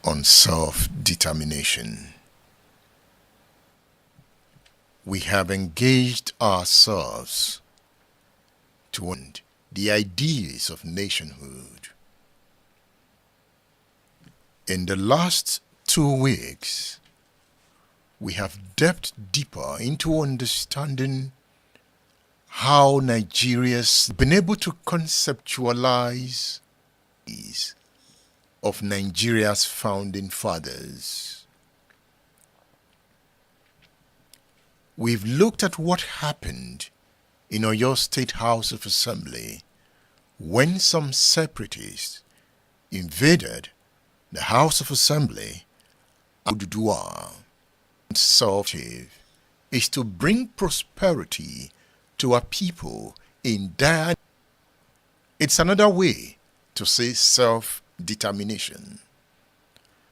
on self-determination. We have engaged ourselves toward the ideas of nationhood. In the last 2 weeks, we have delved deeper into understanding how Nigeria's been able to conceptualize of Nigeria's founding fathers. We've looked at what happened in Oyo State House of Assembly when some separatists invaded the House of Assembly. Oduduwa objective is to bring prosperity to a people in dire. It's another way to say self-determination.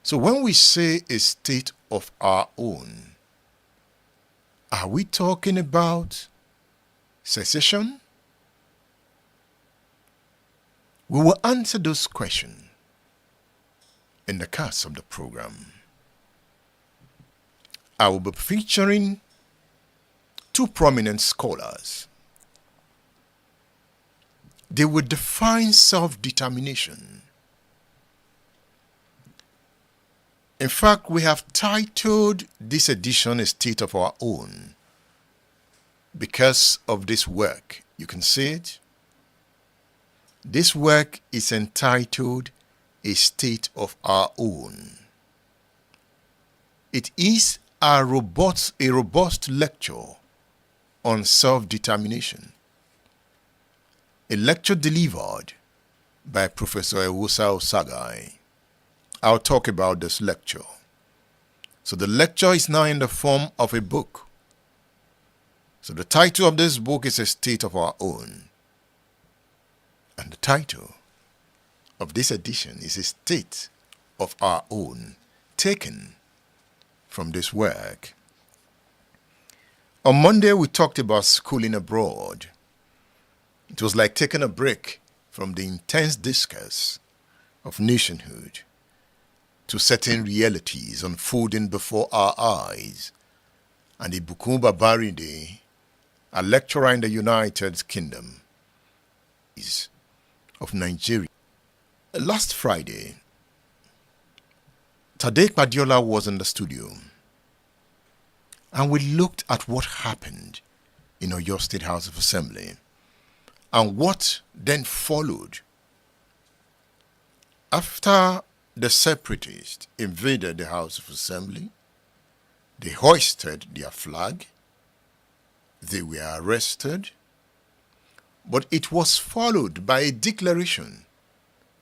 So when we say a state of our own, are we talking about secession? We will answer those questions in the course of the program. I will be featuring 2 prominent scholars. They will define self-determination. In fact, we have titled this edition A State of Our Own because of this work. You can see it. This work is entitled A State of Our Own. It is a robust lecture on self-determination. A lecture delivered by Professor Eghosa Osaghae. I'll talk about this lecture. So the lecture is now in the form of a book. So the title of this book is A State of Our Own. And the title of this edition is A State of Our Own, taken from this work. On Monday, we talked about schooling abroad. It was like taking a break from the intense discourse of nationhood to certain realities unfolding before our eyes. And Ibukunba Barinde, a lecturer in the United Kingdom of Nigeria. Last Friday, Tadek Badiola was in the studio, and we looked at what happened in Oyo State House of Assembly and what then followed after the separatists invaded the House of Assembly. They hoisted their flag, they were arrested, but it was followed by a declaration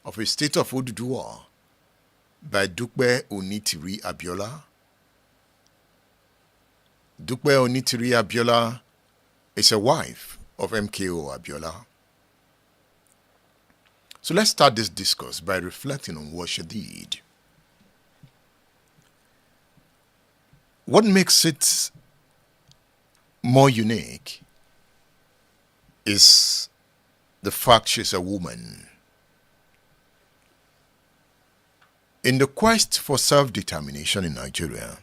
of a state of Oduduwa by Dukpe Onitiri Abiola. Dukpe Onitiri Abiola is a wife of MKO Abiola. So let's start this discourse by reflecting on what she did. What makes it more unique is the fact she's a woman. In the quest for self-determination in Nigeria,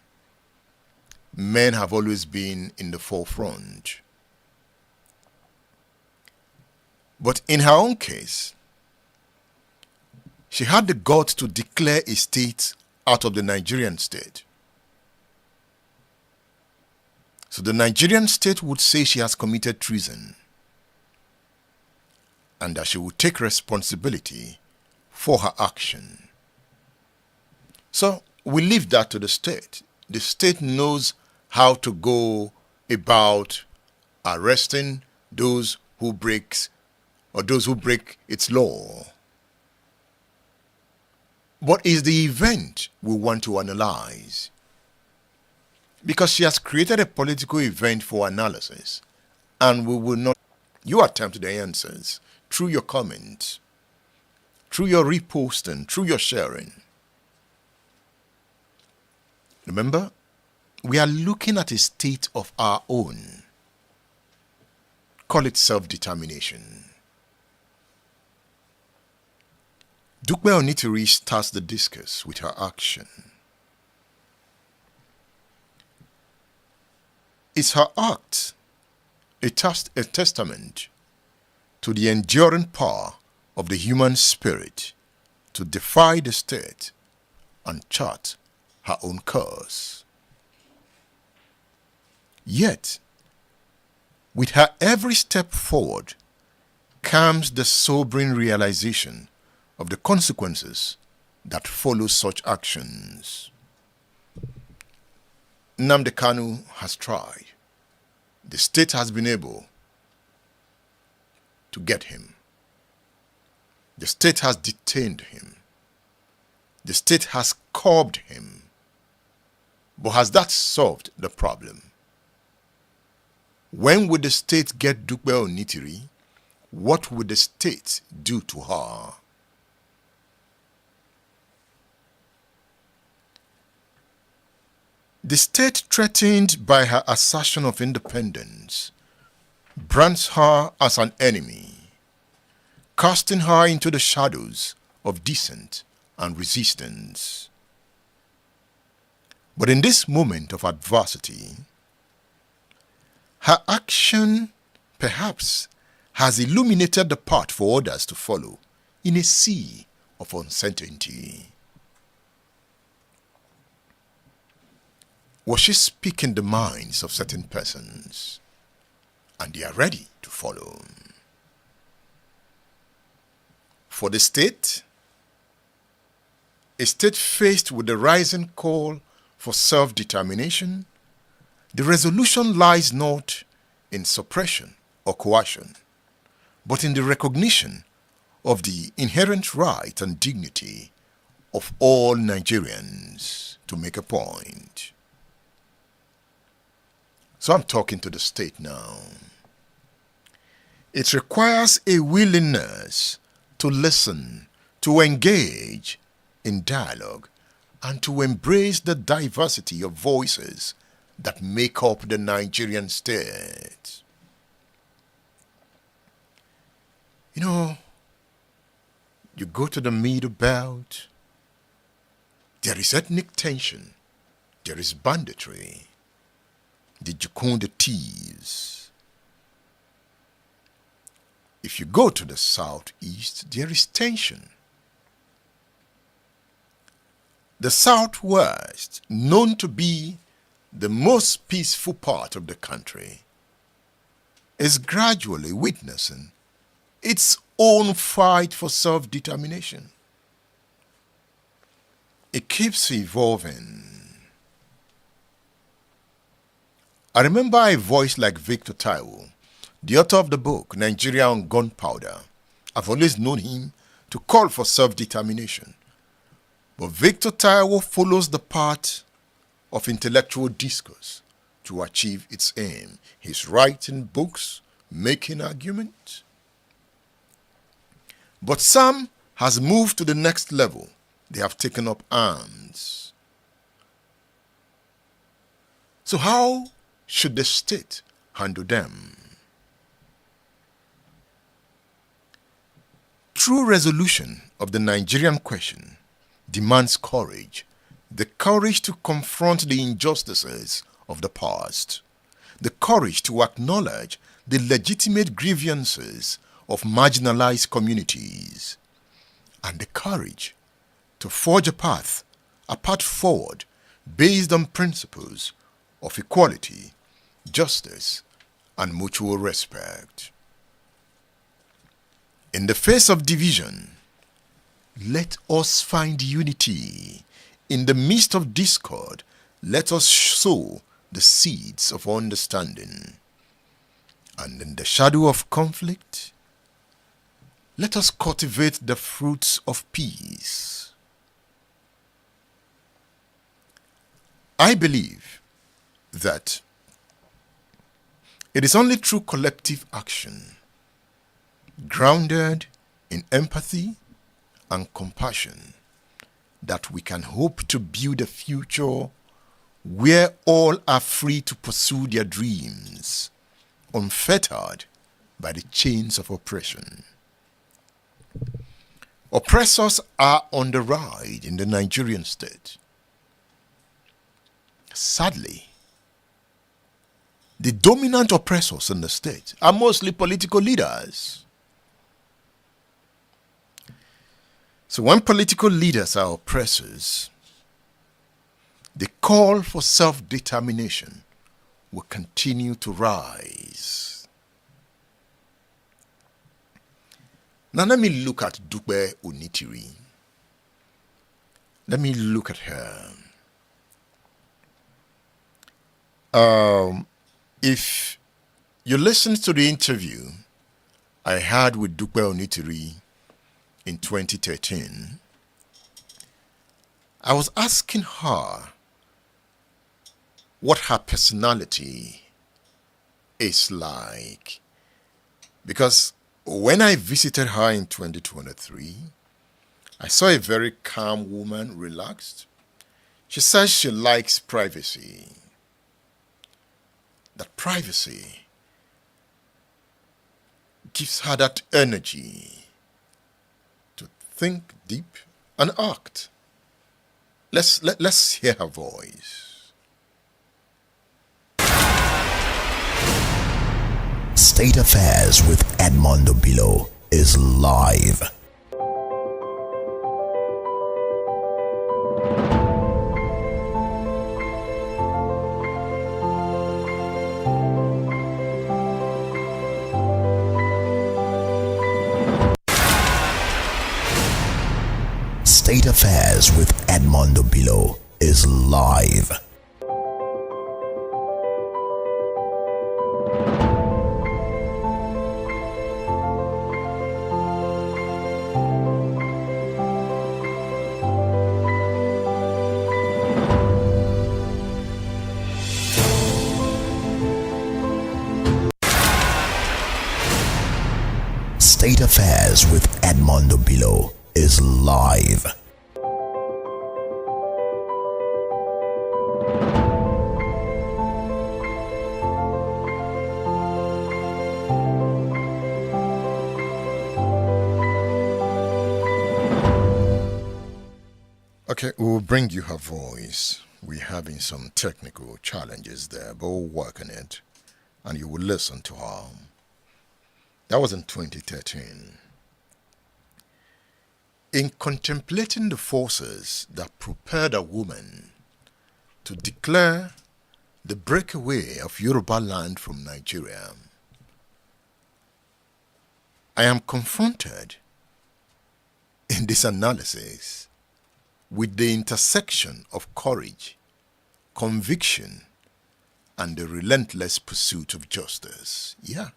men have always been in the forefront. But in her own case, she had the guts to declare a state out of the Nigerian state. So the Nigerian state would say she has committed treason and that she would take responsibility for her action. So we leave that to the state. The state knows how to go about arresting those who break its law. What is the event we want to analyze? Because she has created a political event for analysis, and we will not. You attempt the answers through your comments, through your reposting, through your sharing. Remember, we are looking at a state of our own. Call it self-determination. Dukwe Onitiri starts the discourse with her action. Is her act a testament to the enduring power of the human spirit to defy the state and chart her own course? Yet, with her every step forward comes the sobering realization of the consequences that follow such actions. Nnamdi Kanu has tried. The state has been able to get him. The state has detained him. The state has curbed him. But has that solved the problem? When would the state get Dukwe Onitiri? What would the state do to her? The state, threatened by her assertion of independence, brands her as an enemy, casting her into the shadows of dissent and resistance. But in this moment of adversity, her action perhaps has illuminated the path for others to follow in a sea of uncertainty. Was she speaking the minds of certain persons, and they are ready to follow? For the state, a state faced with the rising call for self-determination, the resolution lies not in suppression or coercion, but in the recognition of the inherent right and dignity of all Nigerians, to make a point. So I'm talking to the state now. It requires a willingness to listen, to engage in dialogue, and to embrace the diversity of voices that make up the Nigerian state. You know, you go to the Middle Belt, there is ethnic tension, there is banditry, the Jukunda thieves. If you go to the southeast, there is tension. The southwest, known to be the most peaceful part of the country, is gradually witnessing its own fight for self-determination. It keeps evolving. I remember a voice like Victor Taiwo, the author of the book Nigeria on Gunpowder. I've always known him to call for self-determination. But Victor Taiwo follows the path of intellectual discourse to achieve its aim. He's writing books, making arguments. But some has moved to the next level. They have taken up arms. So how should the state handle them? True resolution of the Nigerian question demands courage, the courage to confront the injustices of the past, the courage to acknowledge the legitimate grievances of marginalized communities, and the courage to forge a path forward based on principles of equality, justice, and mutual respect. In the face of division, let us find unity. In the midst of discord, let us sow the seeds of understanding. And in the shadow of conflict, let us cultivate the fruits of peace. I believe that it is only through collective action, grounded in empathy and compassion, that we can hope to build a future where all are free to pursue their dreams, unfettered by the chains of oppression. Oppressors are on the rise in the Nigerian state. Sadly, the dominant oppressors in the state are mostly political leaders. So when political leaders are oppressors, the call for self-determination will continue to rise. Now let me look at Dupe Onitiri. Let me look at her. If you listen to the interview I had with Dupe Onitiri in 2013, I was asking her what her personality is like. Because when I visited her in 2023, I saw a very calm woman, relaxed. She says she likes privacy. That privacy gives her that energy to think deep and act. Let's hear her voice. State Affairs with Edmondo Bilo is live. State Affairs with Edmondo Bilo is live. State Affairs with Edmondo Bilo is live. Okay, we'll bring you her voice. We're having some technical challenges there, but we'll work on it. And you will listen to her. That was in 2013. In contemplating the forces that propelled a woman to declare the breakaway of Yoruba land from Nigeria, I am confronted in this analysis with the intersection of courage, conviction, and the relentless pursuit of justice. Yeah.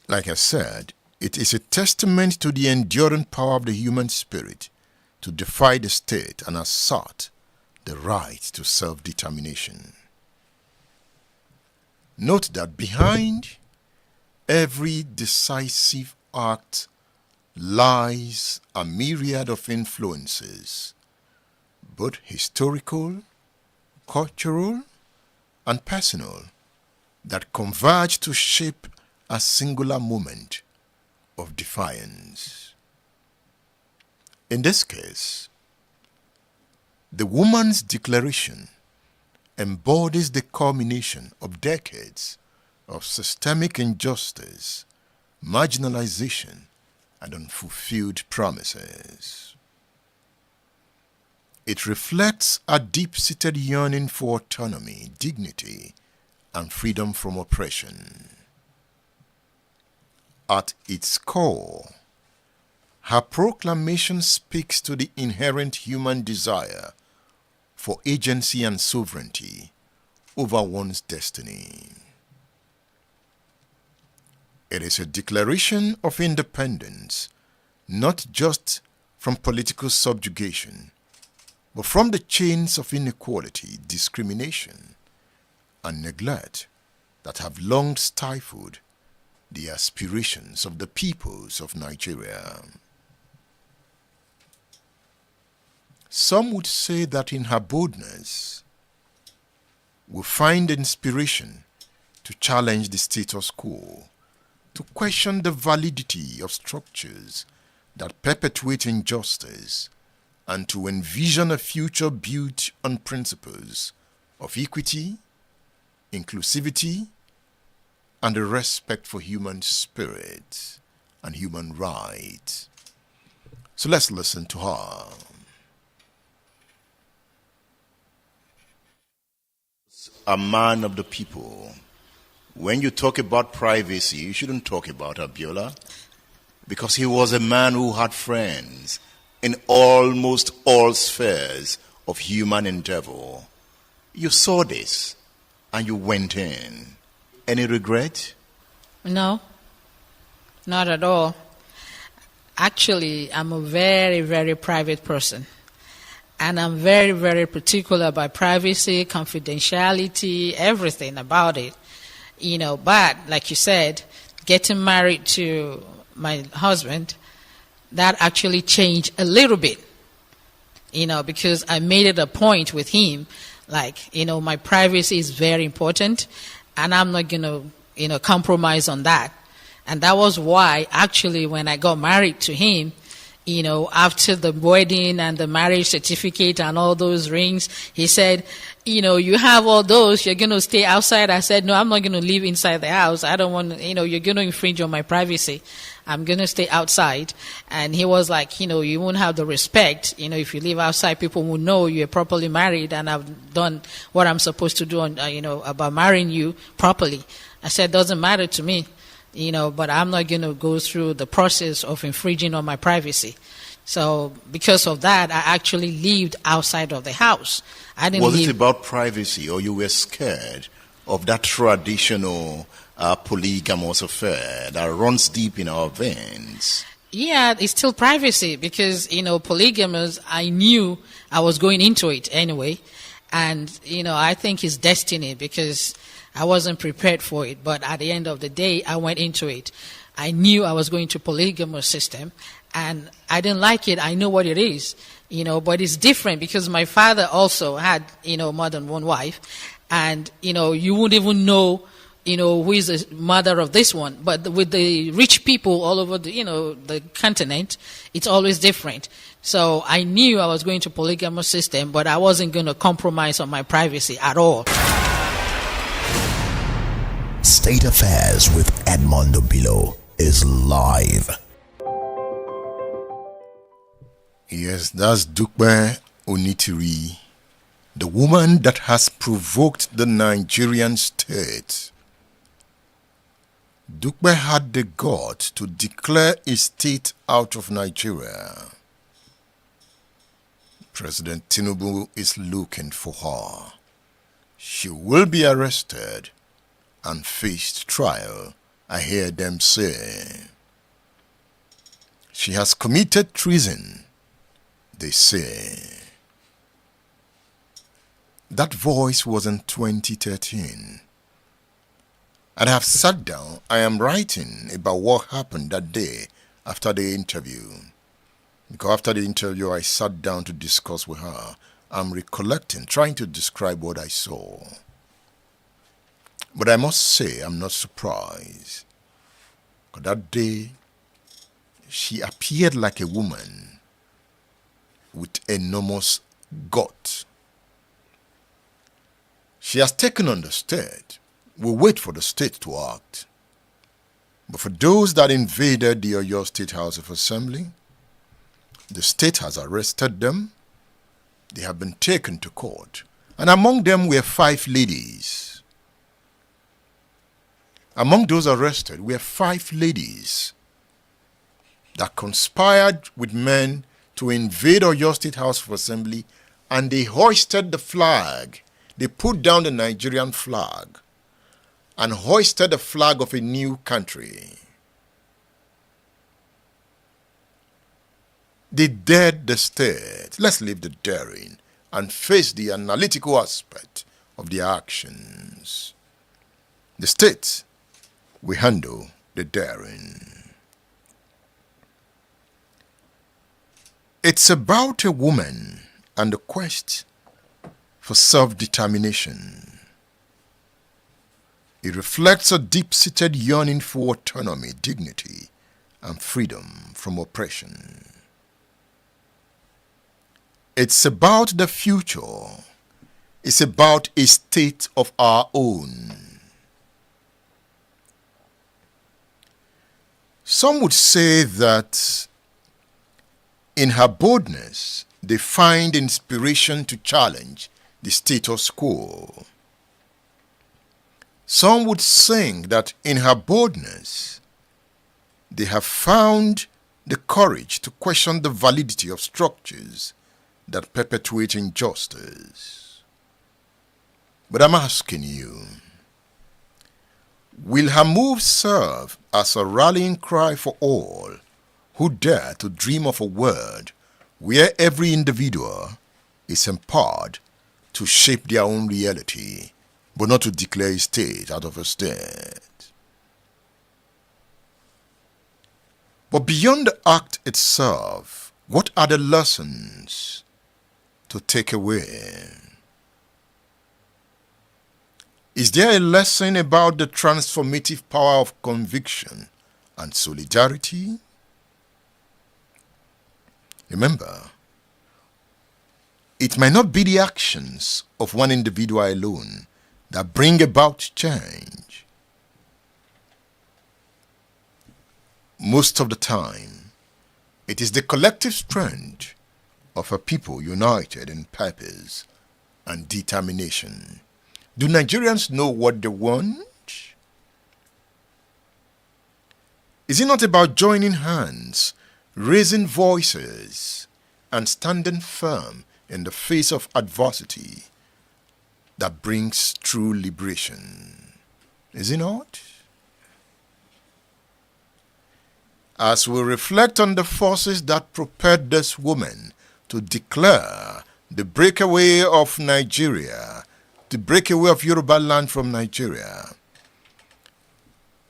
Like I said, it is a testament to the enduring power of the human spirit to defy the state and assert the right to self-determination. Note that behind every decisive act lies a myriad of influences, both historical, cultural, and personal, that converge to shape a singular moment of defiance. In this case, the woman's declaration embodies the culmination of decades of systemic injustice, marginalization, and unfulfilled promises. It reflects a deep-seated yearning for autonomy, dignity, and freedom from oppression. At its core, her proclamation speaks to the inherent human desire for agency and sovereignty over one's destiny. It is a declaration of independence, not just from political subjugation, but from the chains of inequality, discrimination, and neglect that have long stifled the aspirations of the peoples of Nigeria. Some would say that in her boldness, we find inspiration to challenge the status quo to question the validity of structures that perpetuate injustice, and to envision a future built on principles of equity, inclusivity, and a respect for human spirit and human rights. So let's listen to her. A man of the people. When you talk about privacy, you shouldn't talk about Abiola, because he was a man who had friends in almost all spheres of human endeavor. You saw this and you went in. Any regret? No, not at all. Actually, I'm a very, very private person. And I'm very, very particular about privacy, confidentiality, everything about it. But like you said, getting married to my husband, that actually changed a little bit. Because I made it a point with him, my privacy is very important, and I'm not going to, compromise on that. And that was why, actually, when I got married to him, after the wedding and the marriage certificate and all those rings, he said, you have all those, you're going to stay outside. I said, no, I'm not going to live inside the house. I don't want, you're going to infringe on my privacy. I'm going to stay outside. And he was like, you won't have the respect. If you live outside, people will know you're properly married and I've done what I'm supposed to do on, about marrying you properly. I said, doesn't matter to me. But I'm not going to go through the process of infringing on my privacy. So because of that, I actually lived outside of the house. I didn't Was it about privacy, or you were scared of that traditional polygamous affair that runs deep in our veins? Yeah, it's still privacy because, polygamous, I knew I was going into it anyway. And, I think it's destiny because I wasn't prepared for it, but at the end of the day, I went into it. I knew I was going to polygamous system, and I didn't like it. I know what it is, but it's different because my father also had, more than one wife, and, you wouldn't even know, who is the mother of this one. But with the rich people all over the, the continent, it's always different. So I knew I was going to polygamous system, but I wasn't going to compromise on my privacy at all. State Affairs with Edmondo Bilo is live. Yes, that's Dukbe Onitiri, the woman that has provoked the Nigerian state. Dukbe had the guts to declare a state out of Nigeria. President Tinubu is looking for her. She will be arrested and faced trial, I hear them say. She has committed treason, they say. That voice was in 2013. And I have sat down, I am writing about what happened that day after the interview. Because after the interview, I sat down to discuss with her. I'm recollecting, trying to describe what I saw. But I must say, I'm not surprised. Because that day, she appeared like a woman with enormous gut. She has taken on the state. We'll wait for the state to act. But for those that invaded the Oyo State House of Assembly, the state has arrested them. They have been taken to court. And among them were 5 ladies. Among those arrested were 5 ladies that conspired with men to invade Oyo State House of Assembly, and they hoisted the flag. They put down the Nigerian flag and hoisted the flag of a new country. They dared the state. Let's leave the daring and face the analytical aspect of their actions. The state will handle the daring. It's about a woman and the quest for self-determination. It reflects a deep-seated yearning for autonomy, dignity, and freedom from oppression. It's about the future. It's about a state of our own. Some would say that in her boldness, they find inspiration to challenge the status quo. Some would sing that in her boldness, they have found the courage to question the validity of structures that perpetuate injustice. But I'm asking you, will her move serve as a rallying cry for all who dare to dream of a world where every individual is empowered to shape their own reality, but not to declare a state out of a state? But beyond the act itself, what are the lessons to take away? Is there a lesson about the transformative power of conviction and solidarity? Remember, it might not be the actions of one individual alone that bring about change. Most of the time, it is the collective strength of a people united in purpose and determination. Do Nigerians know what they want? Is it not about joining hands, raising voices, and standing firm in the face of adversity that brings true liberation? Is it not? As we reflect on the forces that propelled this woman to declare the breakaway of Nigeria, the breakaway of Yoruba land from Nigeria,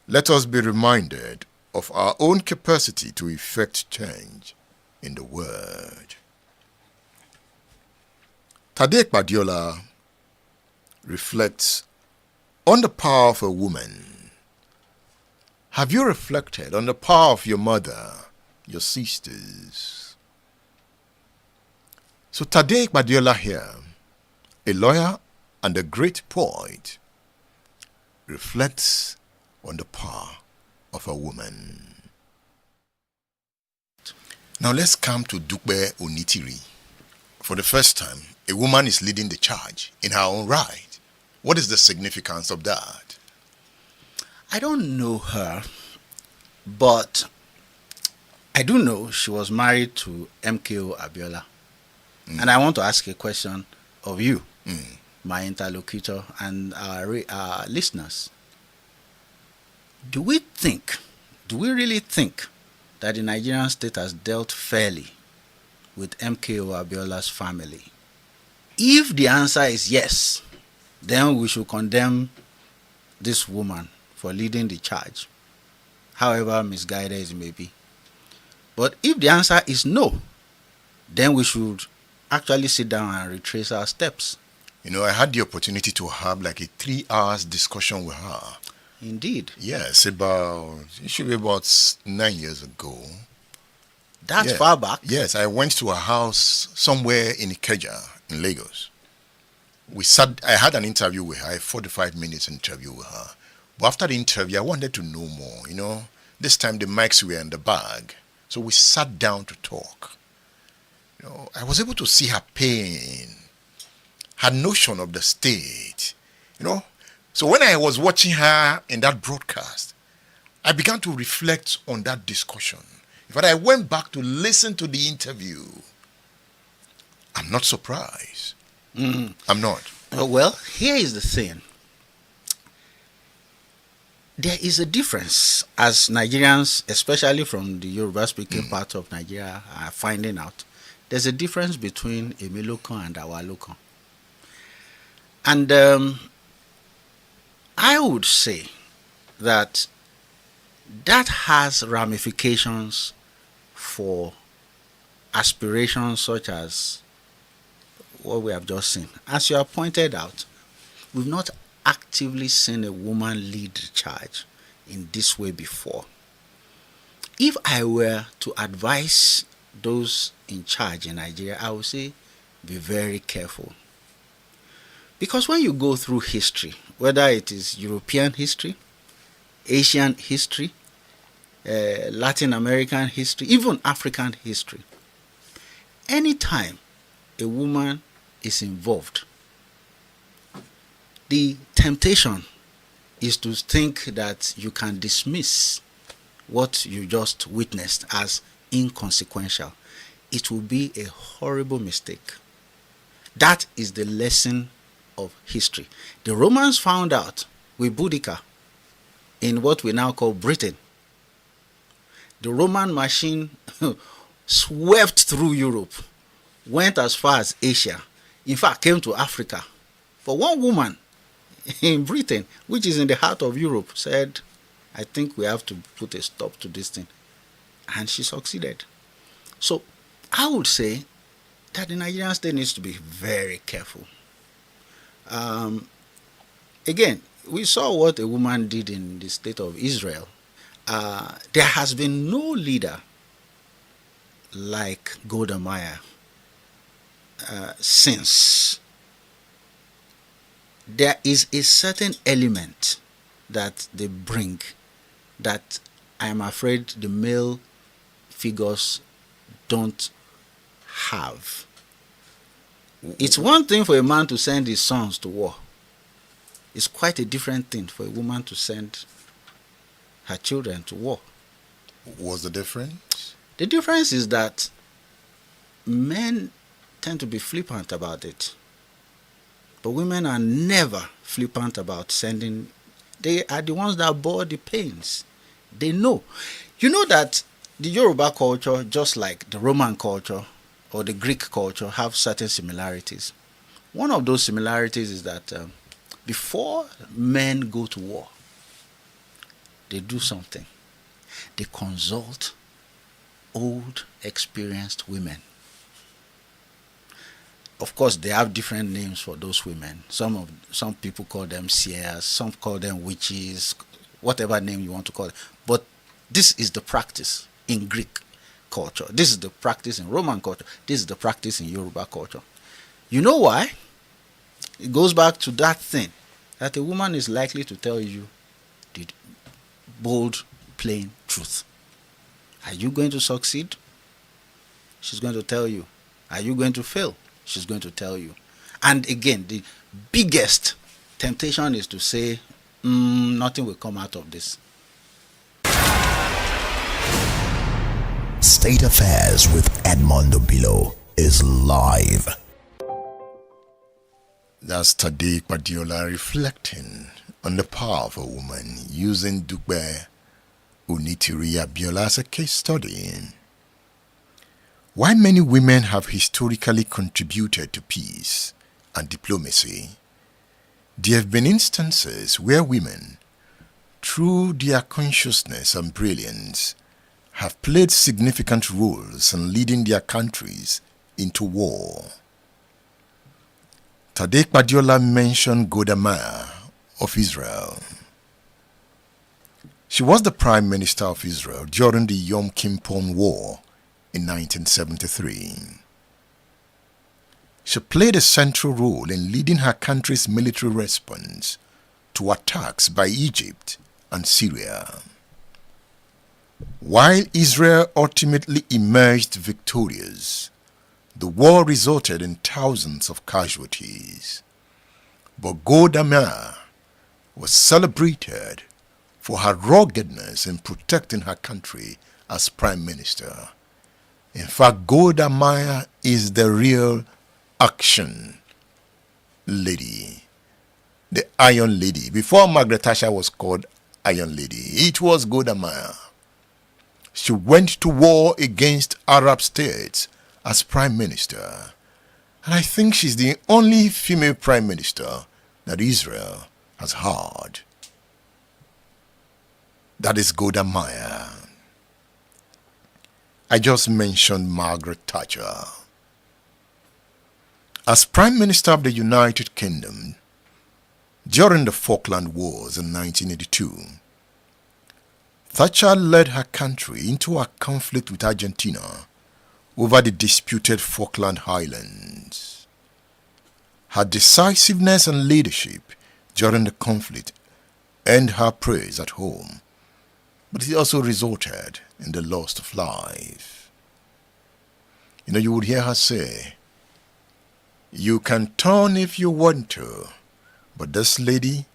let us be reminded of our own capacity to effect change in the world. Tade Badiola reflects on the power of a woman. Have you reflected on the power of your mother, your sisters? So Tade Badiola here, a lawyer and a great poet, reflects on the power of a woman. Now let's come to Dukbe Onitiri. For the first time, a woman is leading the charge in her own right. What is the significance of that? I don't know her, but I do know she was married to MKO Abiola. And I want to ask a question of you, my interlocutor, and our listeners. Do we really think that the Nigerian state has dealt fairly with MKO Abiola's family? If the answer is yes, then we should condemn this woman for leading the charge, however misguided it may be. But if the answer is no, then we should actually sit down and retrace our steps. You know, I had the opportunity to have like a 3 hours discussion with her. Indeed. Yes, it should be about 9 years ago. That's far back. Yes, I went to her house somewhere in Ikeja, in Lagos. I had an interview with her, a 45 minutes interview with her. But after the interview, I wanted to know more, you know. This time the mics were in the bag. So we sat down to talk. You know, I was able to see her pain, her notion of the state, you know. So when I was watching her in that broadcast, I began to reflect on that discussion. In fact, I went back to listen to the interview. I'm not surprised. I'm not. Well, here is the thing. There is a difference, as Nigerians, especially from the Yoruba-speaking part of Nigeria, are finding out. There's a difference between Emilokan and Awalokan. And I would say that has ramifications for aspirations such as what we have just seen. As you have pointed out, we've not acted actively seen a woman lead the charge in this way before. If I were to advise those in charge in Nigeria, I would say be very careful. Because when you go through history, whether it is European history, Asian history, Latin American history, even African history, anytime a woman is involved, the temptation is to think that you can dismiss what you just witnessed as inconsequential. It will be a horrible mistake. That is the lesson of history. The Romans found out with Boudica in what we now call Britain. The Roman machine swept through Europe, went as far as Asia, in fact came to Africa. For one woman in Britain, which is in the heart of Europe, said, I think we have to put a stop to this thing. And she succeeded. So I would say that the Nigerian state needs to be very careful. Again, we saw what a woman did in the state of Israel. There has been no leader like Golda Meir since. There is a certain element that they bring that I am afraid the male figures don't have. It's one thing for a man to send his sons to war. It's quite a different thing for a woman to send her children to war. What's the difference? The difference is that men tend to be flippant about it. But women are never flippant about sending. They are the ones that bore the pains. They know. You know that the Yoruba culture, just like the Roman culture or the Greek culture, have certain similarities. One of those similarities is that before men go to war, they do something. They consult old, experienced women. Of course, they have different names for those women. Some people call them seers, some call them witches, whatever name you want to call it. But this is the practice in Greek culture. This is the practice in Roman culture. This is the practice in Yoruba culture. You know why? It goes back to that thing that a woman is likely to tell you the bold, plain truth. Are you going to succeed? She's going to tell you. Are you going to fail? She's going to tell you. And again, the biggest temptation is to say, nothing will come out of this. State Affairs with Edmondo Bilo is live. That's Tade Badiola reflecting on the power of a woman, using Dugbe Onitiri Abiola as a case study. While many women have historically contributed to peace and diplomacy, there have been instances where women, through their consciousness and brilliance, have played significant roles in leading their countries into war. Tade Badiola mentioned Golda Meir of Israel. She was the Prime Minister of Israel during the Yom Kippur War in 1973. She played a central role in leading her country's military response to attacks by Egypt and Syria. While Israel ultimately emerged victorious, the war resulted in thousands of casualties. But Golda Meir was celebrated for her ruggedness in protecting her country as Prime Minister. In fact, Golda Meir is the real action lady, the Iron Lady. Before Margaret Thatcher was called Iron Lady, it was Golda Meir. She went to war against Arab states as Prime Minister. And I think she's the only female Prime Minister that Israel has had. That is Golda Meir. I just mentioned Margaret Thatcher. As Prime Minister of the United Kingdom, During the Falkland Wars in 1982, Thatcher led her country into a conflict with Argentina over the disputed Falkland Islands. Her decisiveness and leadership during the conflict earned her praise at home, but it also resulted in the loss of life. You would hear her say, "You can turn if you want to, but this lady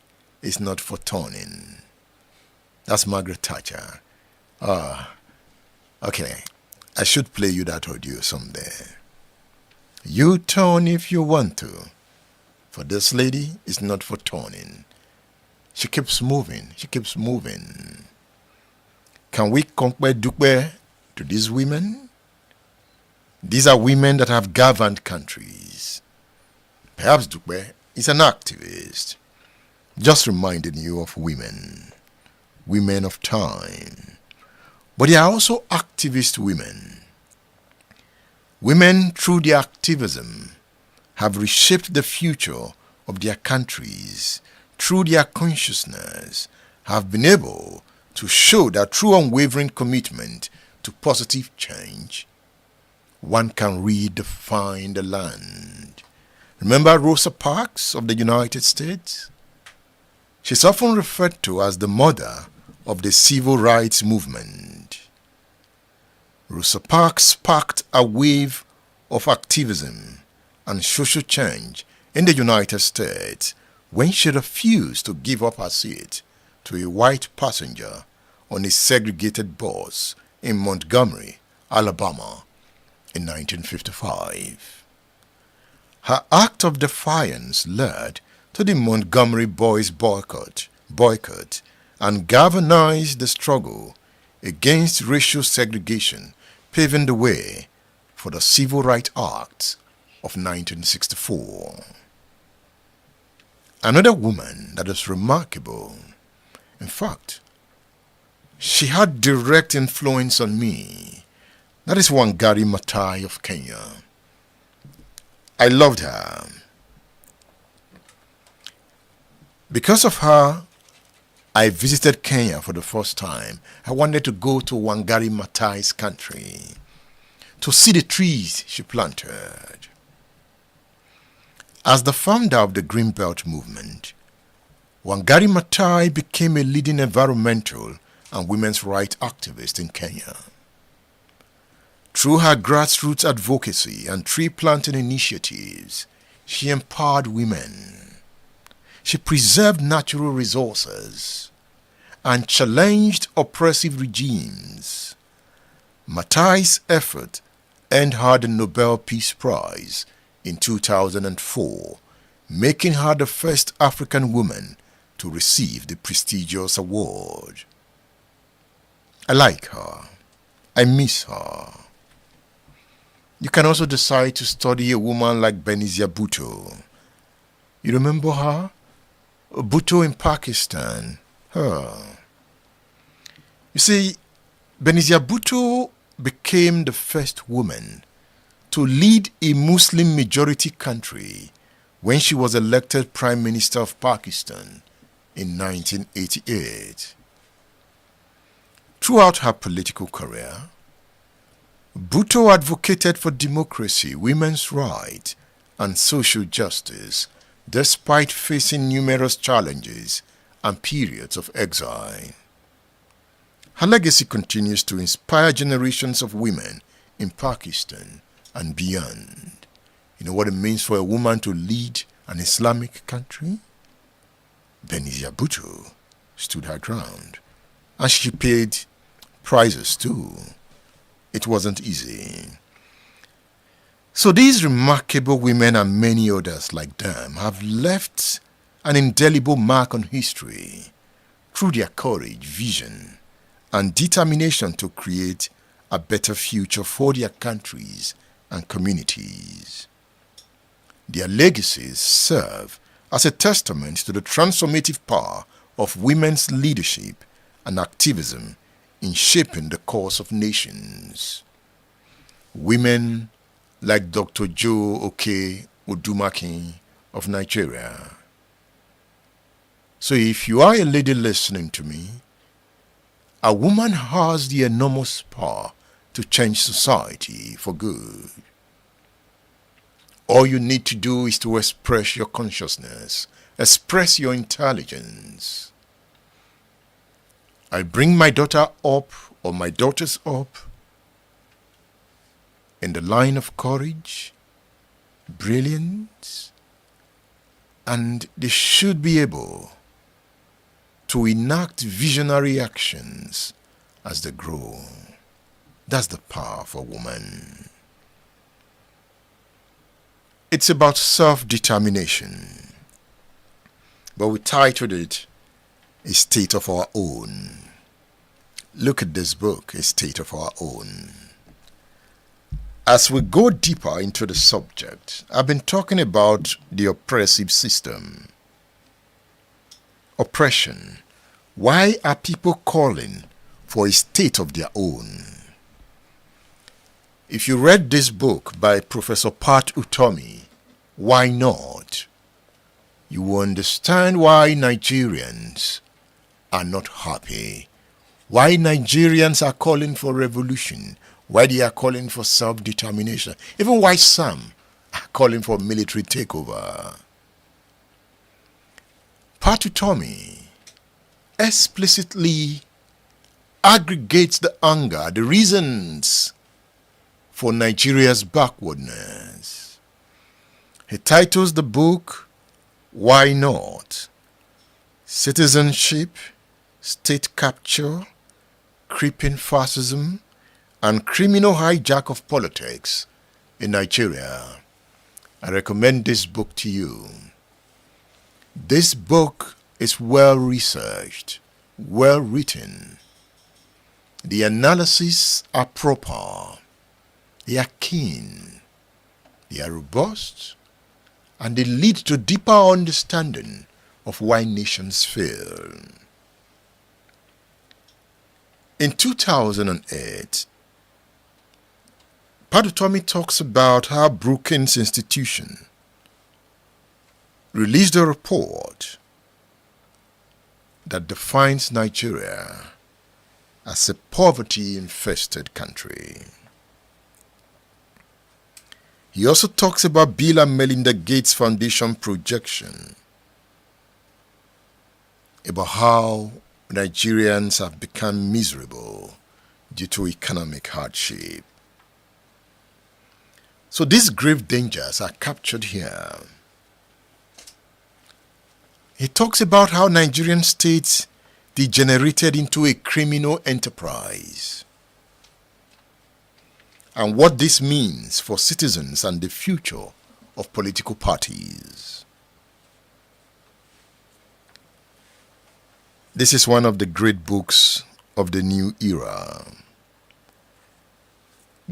is not for turning." That's Margaret Thatcher. Okay. I should play you that audio someday. You turn if you want to, for this lady is not for turning. She keeps moving. She keeps moving. Can we compare Dukwe to these women? These are women that have governed countries. Perhaps Dukwe is an activist, just reminding you of women of time. But they are also activist women. Women, through their activism, have reshaped the future of their countries. Through their consciousness, have been able to show that through unwavering commitment to positive change, one can redefine the land. Remember Rosa Parks of the United States? She's often referred to as the mother of the civil rights movement. Rosa Parks sparked a wave of activism and social change in the United States when she refused to give up her seat to a white passenger on a segregated bus in Montgomery, Alabama in 1955. Her act of defiance led to the Montgomery Boys boycott and galvanized the struggle against racial segregation, paving the way for the Civil Rights Act of 1964. Another woman that is remarkable, in fact, she had direct influence on me, that is Wangari Maathai of Kenya. I loved her. Because of her, I visited Kenya for the first time. I wanted to go to Wangari Maathai's country to see the trees she planted. As the founder of the Green Belt movement, Wangari Maathai became a leading environmental and women's rights activist in Kenya. Through her grassroots advocacy and tree planting initiatives, she empowered women. She preserved natural resources and challenged oppressive regimes. Maathai's effort earned her the Nobel Peace Prize in 2004, making her the first African woman to receive the prestigious award. I like her. I miss her. You can also decide to study a woman like Benazir Bhutto. You remember her? Bhutto in Pakistan. Her. You see, Benazir Bhutto became the first woman to lead a Muslim majority country when she was elected Prime Minister of Pakistan in 1988. Throughout her political career, Bhutto advocated for democracy, women's rights, and social justice despite facing numerous challenges and periods of exile. Her legacy continues to inspire generations of women in Pakistan and beyond. You know what it means for a woman to lead an Islamic country? Benazir Bhutto stood her ground, and she paid prices too. It wasn't easy. So these remarkable women and many others like them have left an indelible mark on history through their courage, vision, and determination to create a better future for their countries and communities. Their legacies serve as a testament to the transformative power of women's leadership and activism in shaping the course of nations. Women like Dr. Joe Oke Odumaki of Nigeria, So if you are a lady listening to me, a woman has the enormous power to change society for good. All you need to do is to express your consciousness, express your intelligence. I bring my daughter up, or my daughters up, in the line of courage, brilliance, and they should be able to enact visionary actions as they grow. That's the power of a woman. It's about self-determination, but we titled it A State of Our Own. Look at this book, A State of Our Own. As we go deeper into the subject, I've been talking about the oppressive system. Oppression. Why are people calling for a state of their own? If you read this book by Professor Pat Utomi, Why Not?, you will understand why Nigerians are not happy, why Nigerians are calling for revolution, why they are calling for self-determination, even why some are calling for military takeover. Pat Utomi explicitly aggregates the anger, the reasons for Nigeria's backwardness. He titles the book, Why Not? Citizenship, State Capture, Creeping Fascism, and Criminal Hijack of Politics in Nigeria. I recommend this book to you. This book is well researched, well written. The analyses are proper, they are keen, they are robust, and they lead to deeper understanding of why nations fail. In 2008, Pat Utomi talks about how Brookings Institution released a report that defines Nigeria as a poverty-infested country. He also talks about Bill and Melinda Gates Foundation projection about how Nigerians have become miserable due to economic hardship. So these grave dangers are captured here. He talks about how Nigerian states degenerated into a criminal enterprise and what this means for citizens and the future of political parties. This is one of the great books of the new era.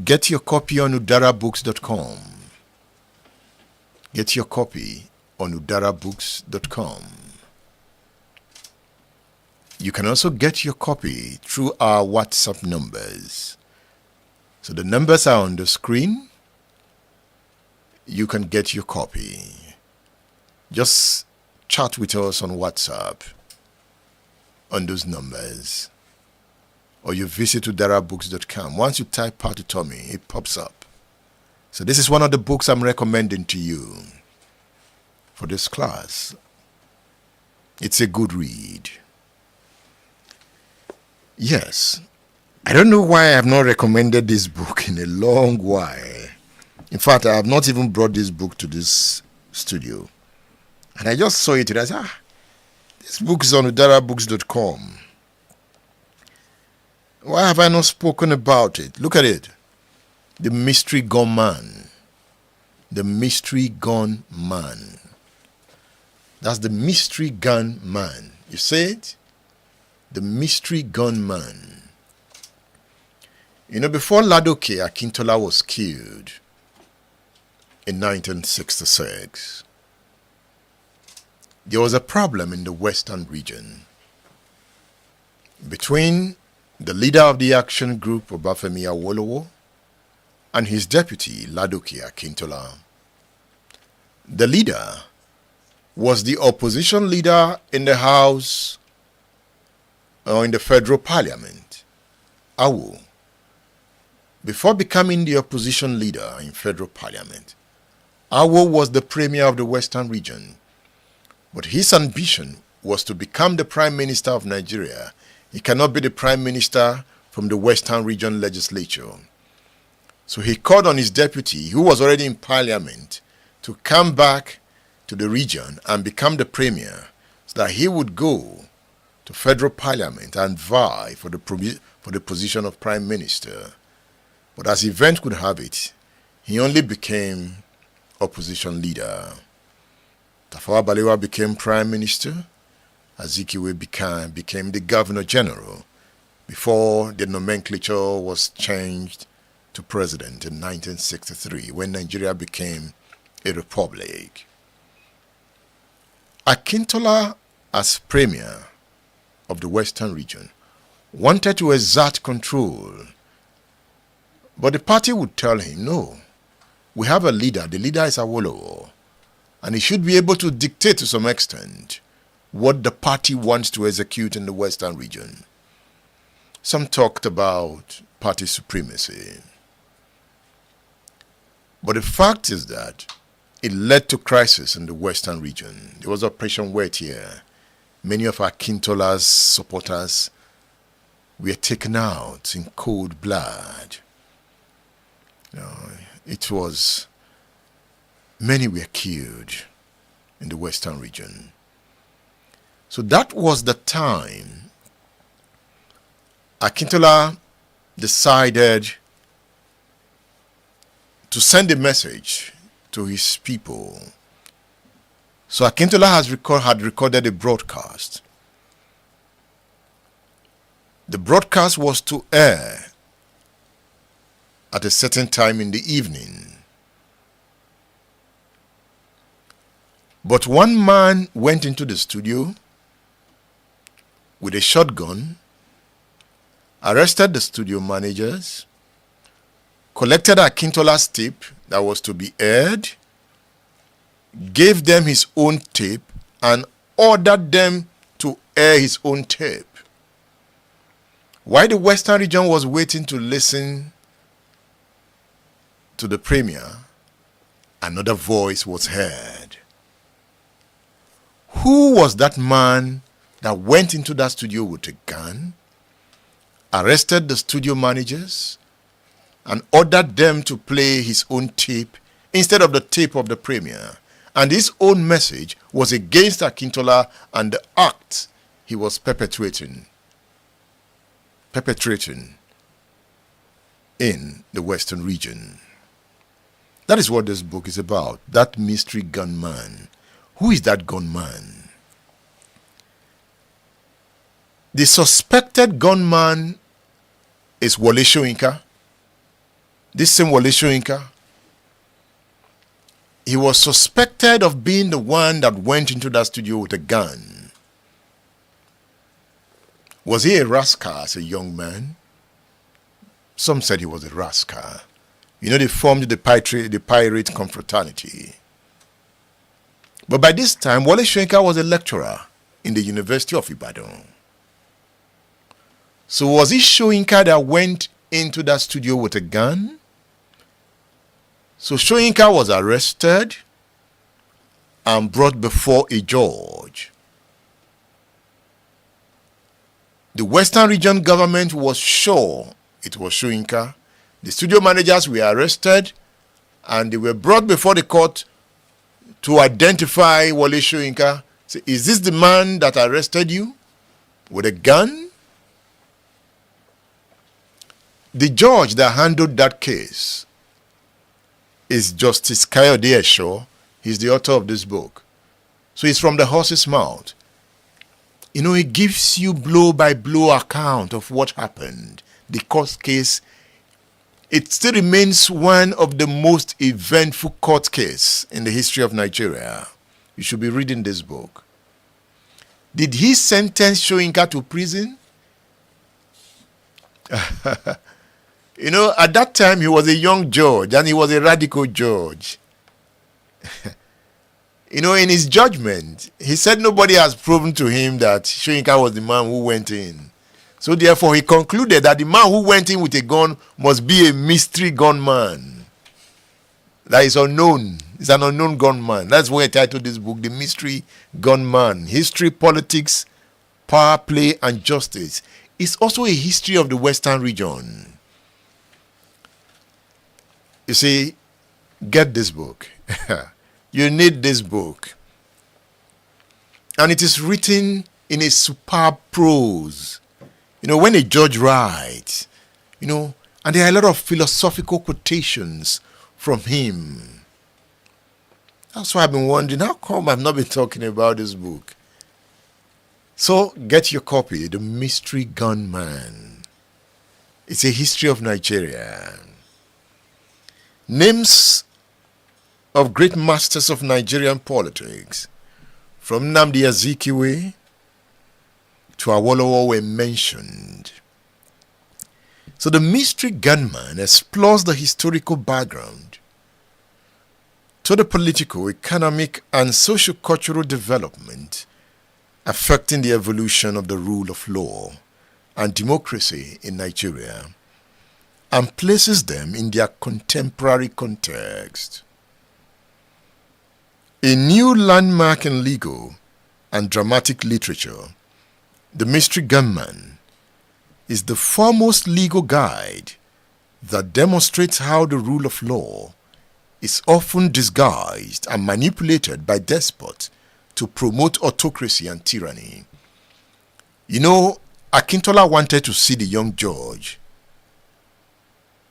Get your copy on udarabooks.com. Get your copy on udarabooks.com. You can also get your copy through our WhatsApp numbers. So the numbers are on the screen. You can get your copy. Just chat with us on WhatsApp on those numbers. Or you visit udarabooks.com. Once you type Pat Utomi, it pops up. So this is one of the books I'm recommending to you for this class. It's a good read. Yes, I don't know why I have not recommended this book in a long while. In fact, I have not even brought this book to this studio. And I just saw it today. I said, this book is on udarabooks.com. Why have I not spoken about it? Look at it. The Mystery Gun Man. The Mystery Gun Man. That's the Mystery Gun Man. You say it? The Mystery Gun Man. You know, before Ladoke Akintola was killed in 1966, there was a problem in the western region between the leader of the action group, Obafemi Awolowo, and his deputy, Ladoke Akintola. The leader was the opposition leader in the House or in the Federal Parliament, Awo. Before becoming the opposition leader in Federal Parliament, Awo was the premier of the Western region, but his ambition was to become the Prime Minister of Nigeria. He cannot be the Prime Minister from the Western region legislature. So he called on his deputy, who was already in Parliament, to come back to the region and become the premier, so that he would go to Federal Parliament and vie for the position of Prime Minister. But as event could have it, he only became opposition leader. Tafawa Balewa became Prime Minister. Azikiwe became the Governor General before the nomenclature was changed to President in 1963, when Nigeria became a republic. Akintola, as Premier of the Western region, wanted to exert control, but the party would tell him, no, we have a leader. The leader is Awolowo, and he should be able to dictate to some extent what the party wants to execute in the Western region. Some talked about party supremacy. But the fact is that it led to crisis in the Western region. There was Operation Wet here. Many of Akintola's supporters were taken out in cold blood. Many were killed in the Western region. So that was the time Akintola decided to send a message to his people. So Akintola had recorded a broadcast. The broadcast was to air at a certain time in the evening. But one man went into the studio with a shotgun, arrested the studio managers, collected Akintola's tape that was to be aired, gave them his own tape, and ordered them to air his own tape. While the Western region was waiting to listen to the premier, another voice was heard. Who was that man that went into that studio with a gun, arrested the studio managers, and ordered them to play his own tape instead of the tape of the premier? And his own message was against Akintola and the act he was perpetrating in the Western region. That is what this book is about, that mystery gunman. Who is that gunman? The suspected gunman is Wole Soyinka. This same Wole Soyinka, he was suspected of being the one that went into that studio with a gun. Was he a rascal as a young man? Some said he was a rascal. You know, they formed the pirate confraternity. But by this time, Wole Soyinka was a lecturer in the University of Ibadan. So was it Soyinka that went into that studio with a gun? So Soyinka was arrested and brought before a judge. The Western region government was sure it was Soyinka. The studio managers were arrested and they were brought before the court to identify Wole Soyinka. Say, is this the man that arrested you with a gun? The judge that handled that case is Justice Kayode Esho. He's the author of this book. So it's from the horse's mouth. You know, it gives you blow-by-blow account of what happened. The court case, it still remains one of the most eventful court cases in the history of Nigeria. You should be reading this book. Did he sentence Soyinka to prison? You know, at that time he was a young judge and he was a radical judge. In his judgment, he said nobody has proven to him that Soyinka was the man who went in. So therefore, he concluded that the man who went in with a gun must be a mystery gunman. That is unknown. It's an unknown gunman. That's why I titled this book, The Mystery Gunman. History, Politics, Power Play, and Justice. It's also a history of the Western region. You see, get this book. You need this book. And it is written in a superb prose. When a judge writes, and there are a lot of philosophical quotations from him. That's why I've been wondering, how come I've not been talking about this book? So get your copy, The Mystery Gunman. It's a history of Nigeria. Names of great masters of Nigerian politics, from Nnamdi Azikiwe to Awolowo, were mentioned. So the Mystery Gunman explores the historical background to the political, economic, and socio-cultural development affecting the evolution of the rule of law and democracy in Nigeria, and places them in their contemporary context. A new landmark in legal and dramatic literature, The Mystery Gunman is the foremost legal guide that demonstrates how the rule of law is often disguised and manipulated by despots to promote autocracy and tyranny. Akintola wanted to see the young judge.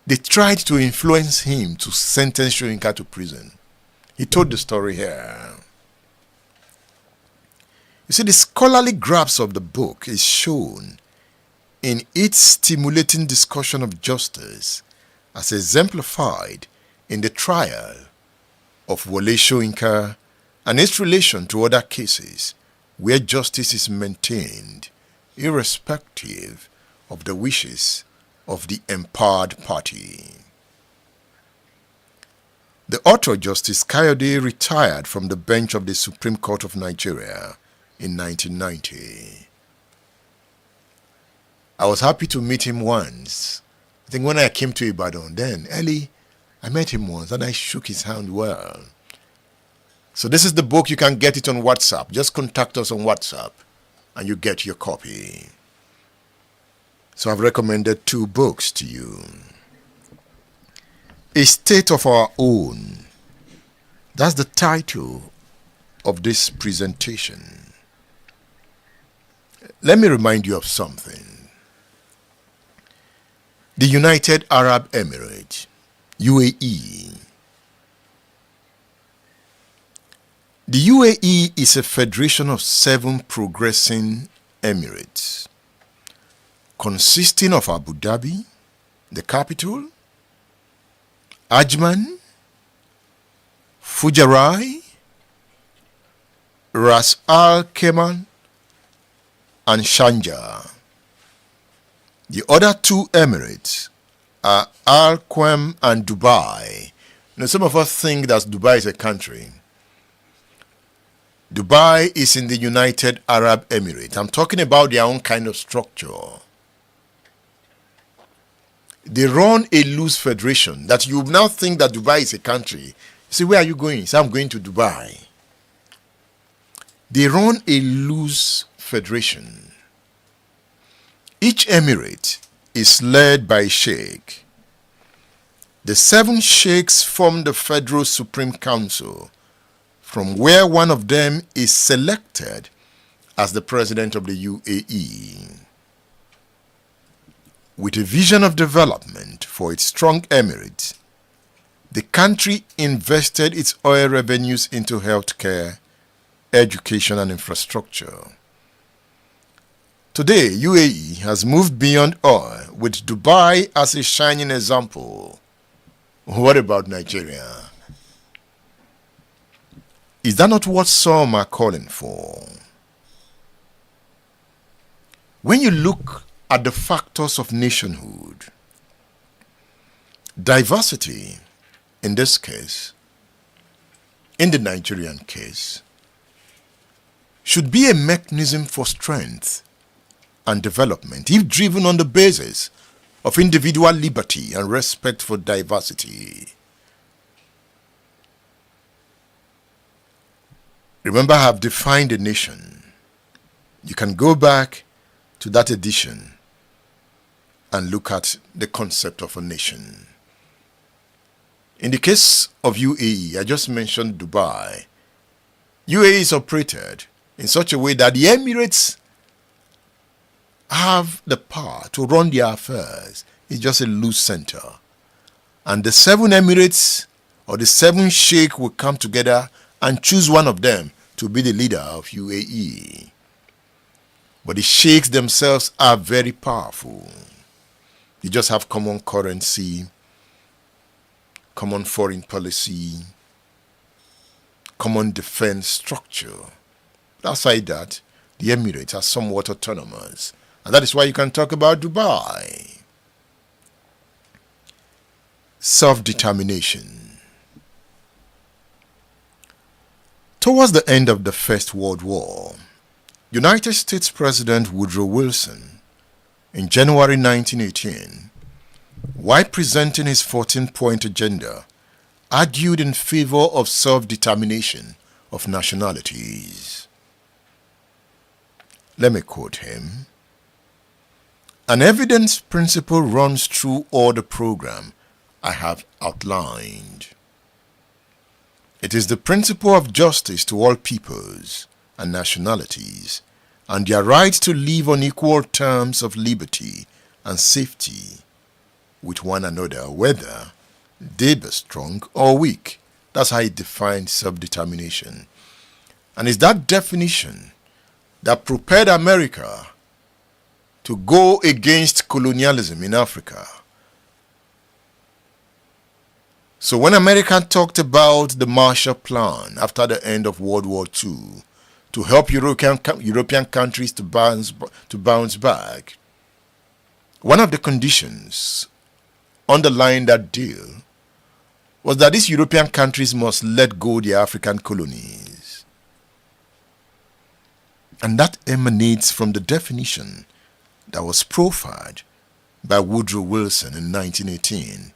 They tried to influence him to sentence Soyinka to prison. He told the story here. You see, the scholarly grasp of the book is shown in its stimulating discussion of justice as exemplified in the trial of Wole Soyinka and its relation to other cases where justice is maintained irrespective of the wishes of the empowered party. The author, Justice Kayode, retired from the bench of the Supreme Court of Nigeria in 1990. I was happy to meet him once. I think when I came to Ibadan, then early, I met him once and I shook his hand well. So this is the book. You can get it on WhatsApp. Just contact us on WhatsApp and you get your copy. So I've recommended 2 books to you. A State of Our Own. That's the title of this presentation. Let me remind you of something. The United Arab Emirates, UAE. The UAE is a federation of 7 progressing emirates, consisting of Abu Dhabi, the capital, Ajman, Fujairah, Ras Al Khaimah, and Sharjah. The other 2 emirates are Al Quoim and Dubai. Some of us think that Dubai is a country. Dubai is in the United Arab Emirates. I'm talking about their own kind of structure. They run a loose federation that you now think that Dubai is a country. You say, where are you going? So I'm going to Dubai. They run a loose federation. Each emirate is led by a sheikh. The 7 sheikhs form the Federal Supreme Council, from where one of them is selected as the president of the UAE. With a vision of development for its strong emirates, the country invested its oil revenues into healthcare, education, and infrastructure. Today, UAE has moved beyond oil, with Dubai as a shining example. What about Nigeria? Is that not what some are calling for? When you look at the factors of nationhood, diversity, in this case, in the Nigerian case, should be a mechanism for strength and development if driven on the basis of individual liberty and respect for diversity. Remember, I have defined a nation. You can go back to that edition and look at the concept of a nation. In the case of UAE, I just mentioned Dubai. UAE is operated in such a way that the Emirates have the power to run their affairs. It's just a loose center. And the 7 Emirates or the 7 Sheikh will come together and choose one of them to be the leader of UAE. But the Sheikhs themselves are very powerful. You just have common currency, common foreign policy, common defense structure. Outside that, the Emirates are somewhat autonomous. And that is why you can talk about Dubai. Self-determination. Towards the end of the First World War, United States President Woodrow Wilson, in January 1918, while presenting his 14-point agenda, argued in favor of self-determination of nationalities. Let me quote him. An evidence principle runs through all the program I have outlined. It is the principle of justice to all peoples and nationalities, and their right to live on equal terms of liberty and safety with one another, whether they be strong or weak. That's how he defines self-determination. And it's that definition that propelled America to go against colonialism in Africa. So when America talked about the Marshall Plan after the end of World War II to help European countries to bounce back, one of the conditions underlying that deal was that these European countries must let go their African colonies. And that emanates from the definition that was proffered by Woodrow Wilson in 1918.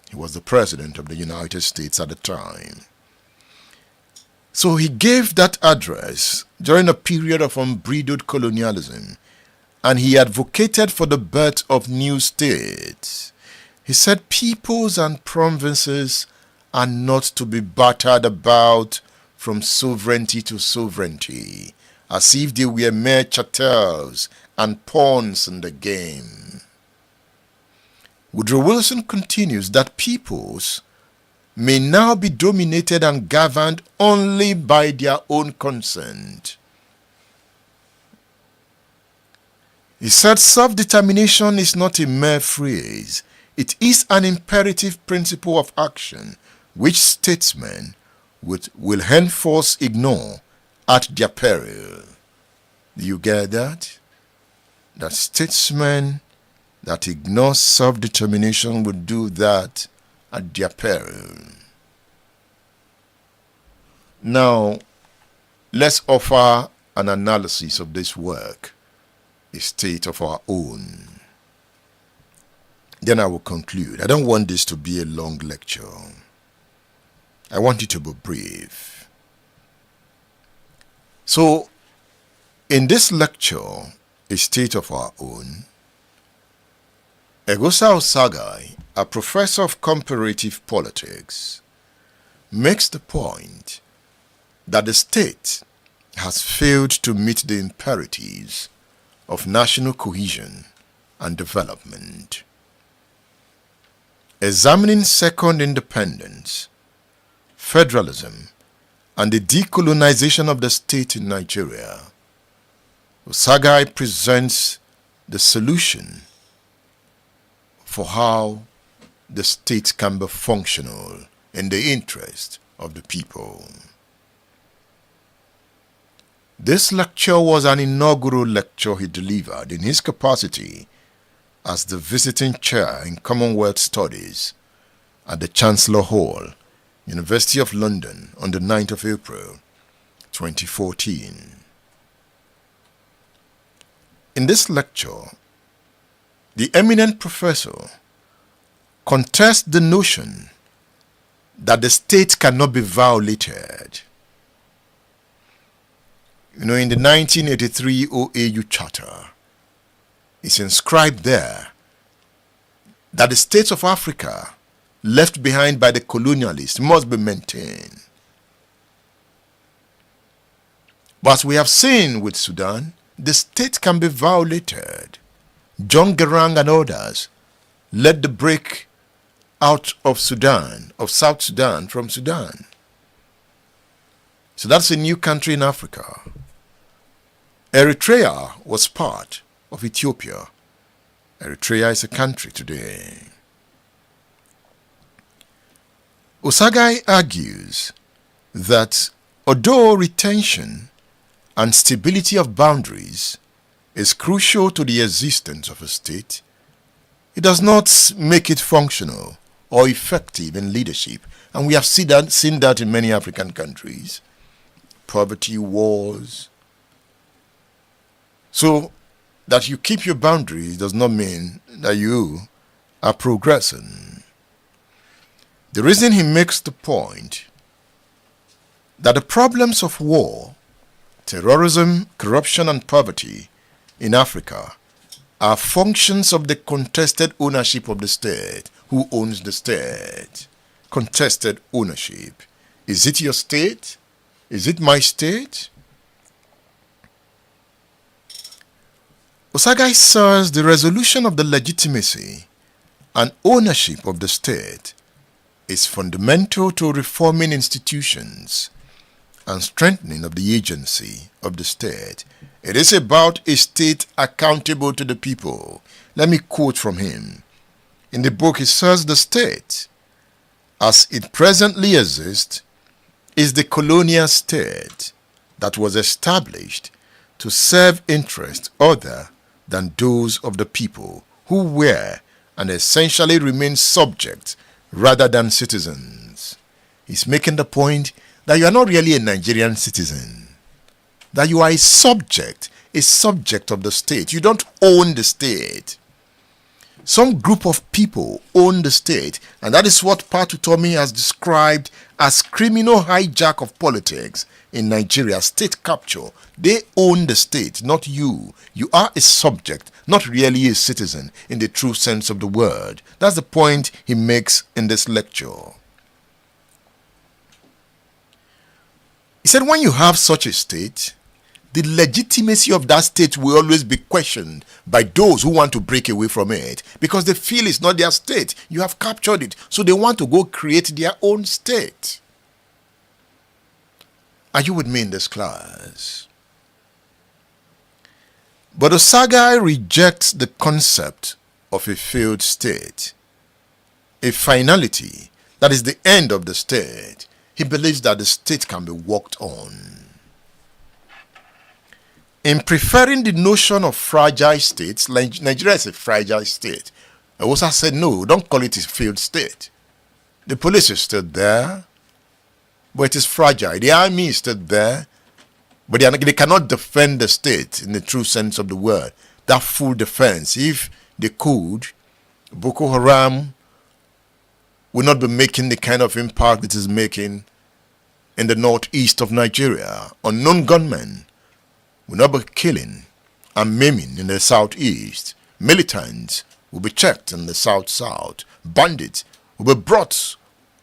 He was the President of the United States at the time. So he gave that address during a period of unbridled colonialism, and he advocated for the birth of new states. He said peoples and provinces are not to be battered about from sovereignty to sovereignty, as if they were mere chattels and pawns in the game. Woodrow Wilson continues that peoples may now be dominated and governed only by their own consent. He said self-determination is not a mere phrase. It is an imperative principle of action which statesmen will henceforth ignore at their peril. Do you get that? That statesmen that ignore self-determination will do that at their peril. Now, let's offer an analysis of this work, a state of our own. Then I will conclude. I don't want this to be a long lecture. I want it to be brief. So, in this lecture, a state of our own, Eghosa Osaghae, a professor of comparative politics, makes the point that the state has failed to meet the imperatives of national cohesion and development. Examining second independence, federalism, and the decolonization of the state in Nigeria, Osaghae presents the solution for how the state can be functional in the interest of the people. This lecture was an inaugural lecture he delivered in his capacity as the visiting chair in Commonwealth Studies at the Chancellor Hall University of London, on the 9th of April, 2014. In this lecture, the eminent professor contests the notion that the state cannot be violated. In the 1983 OAU Charter, it's inscribed there that the states of Africa left behind by the colonialists must be maintained. But as we have seen with Sudan, the state can be violated. John Garang and others led the break out of Sudan, of South Sudan, from Sudan. So that's a new country in Africa. Eritrea was part of Ethiopia. Eritrea is a country today. Osaghae argues that although retention and stability of boundaries is crucial to the existence of a state, it does not make it functional or effective in leadership. And we have seen that in many African countries. Poverty, wars. So that you keep your boundaries does not mean that you are progressing. The reason he makes the point that the problems of war, terrorism, corruption, and poverty in Africa are functions of the contested ownership of the state. Who owns the state? Contested ownership. Is it your state? Is it my state? Osaghae says the resolution of the legitimacy and ownership of the state is fundamental to reforming institutions and strengthening of the agency of the state. It is about a state accountable to the people. Let me quote from him. In the book, he says the state, as it presently exists, is the colonial state that was established to serve interests other than those of the people who were and essentially remain subject rather than citizens. He's making the point that you are not really a Nigerian citizen, that you are a subject of the state. You don't own the state. Some group of people own the state, and that is what Patu Tomi has described as criminal hijack of politics in Nigeria, state capture. They own the state, not you. You are a subject, not really a citizen in the true sense of the word. That's the point he makes in this lecture. He said when you have such a state, the legitimacy of that state will always be questioned by those who want to break away from it because they feel it's not their state. You have captured it, so they want to go create their own state. Are you with me in this class? But Osaghae rejects the concept of a failed state, a finality that is the end of the state. He believes that the state can be worked on. In preferring the notion of fragile states, Nigeria is a fragile state. Eghosa said, no, don't call it a failed state. The police is still there, but it is fragile. The army is still there, but they cannot defend the state in the true sense of the word. That full defense. If they could, Boko Haram will not be making the kind of impact it is making in the northeast of Nigeria. Unknown gunmen will not be killing and maiming in the southeast. Militants will be checked in the south-south. Bandits will be brought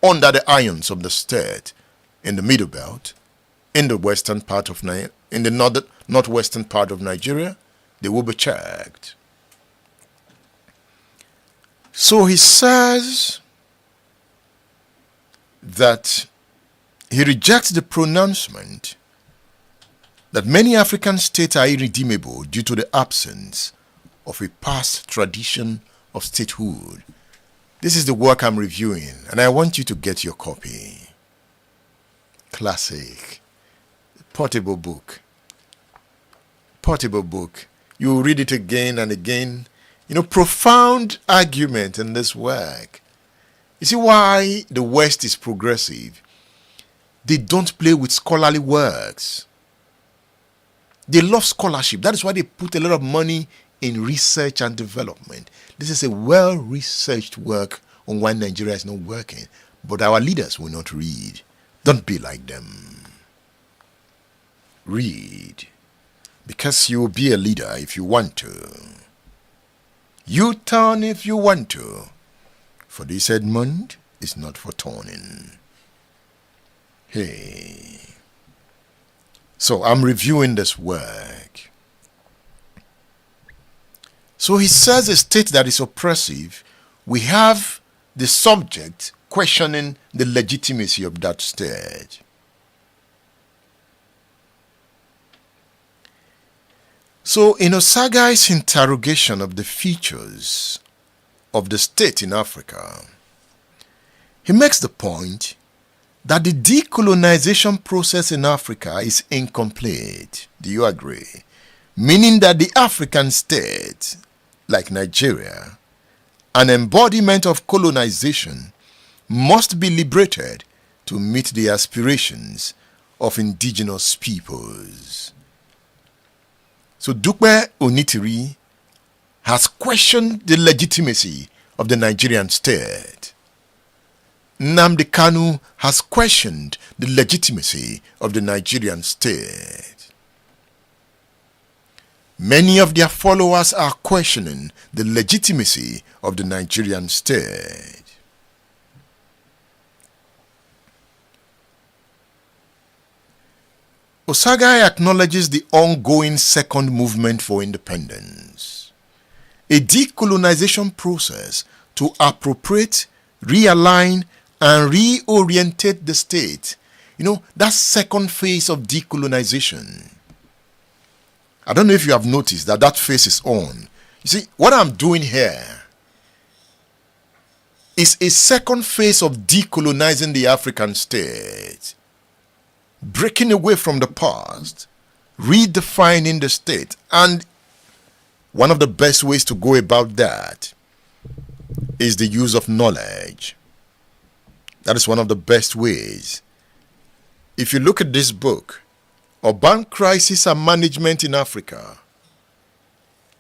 under the irons of the state in the middle belt, in the western part of in the northwestern part of Nigeria. They will be checked. So he says that he rejects the pronouncement that many African states are irredeemable due to the absence of a past tradition of statehood. This is the work I'm reviewing, and I want you to get your copy. Classic. Portable book. Portable book. You read it again and again. Profound argument in this work. You see why the West is progressive? They don't play with scholarly works. They love scholarship. That is why they put a lot of money in research and development. This is a well-researched work on why Nigeria is not working. But our leaders will not read. Don't be like them. Read. Because you will be a leader if you want to. You turn if you want to. For this Edmund is not for turning. Hey. So I'm reviewing this work. So he says a state that is oppressive, we have the subject questioning the legitimacy of that state. So in Osaghae's interrogation of the features of the state in Africa, he makes the point that the decolonization process in Africa is incomplete. Do you agree? Meaning that the African state, like Nigeria, an embodiment of colonization, must be liberated to meet the aspirations of indigenous peoples. So Dukbe Onitiri has questioned the legitimacy of the Nigerian state. Nnamdi Kanu has questioned the legitimacy of the Nigerian state. Many of their followers are questioning the legitimacy of the Nigerian state. Osaghae acknowledges the ongoing second movement for independence, a decolonization process to appropriate, realign, and reorientate the state. You know, that second phase of decolonization. I don't know if you have noticed that that phase is on. You see, what I'm doing here is a second phase of decolonizing the African state. Breaking away from the past, redefining the state. And one of the best ways to go about that is the use of knowledge. That is one of the best ways. If you look at this book, Urban Crisis and Management in Africa,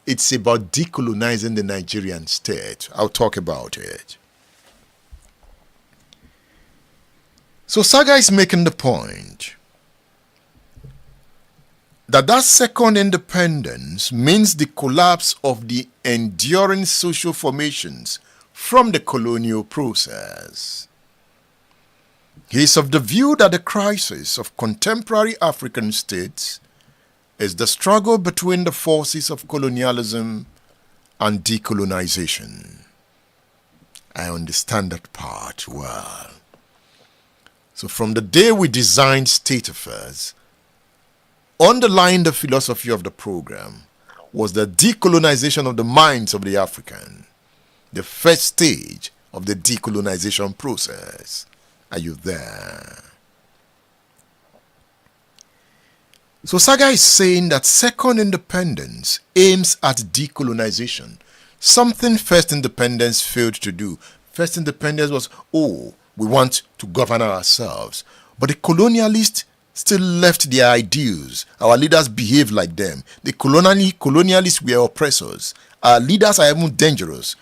it's about decolonizing the Nigerian state. I'll talk about it. So Osaghae is making the point that that second independence means the collapse of the enduring social formations from the colonial process. He is of the view that the crisis of contemporary African states is the struggle between the forces of colonialism and decolonization. I understand that part well. So from the day we designed state affairs, underlying the philosophy of the program was the decolonization of the minds of the African, the first stage of the decolonization process. Are you there? So Osaghae is saying that second independence aims at decolonization, something first independence failed to do. First independence was, we want to govern ourselves. But the colonialists still left their ideals. Our leaders behaved like them. The colonialists were oppressors. Our leaders are even dangerous,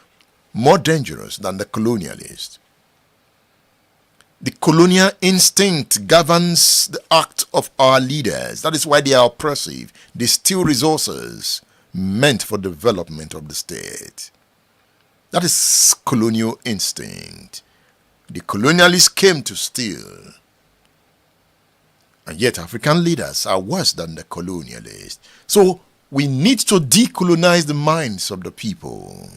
more dangerous than the colonialists. The colonial instinct governs the act of our leaders. That is why they are oppressive. They steal resources meant for development of the state. That is colonial instinct. The colonialists came to steal. And yet African leaders are worse than the colonialists. So we need to decolonize the minds of the people.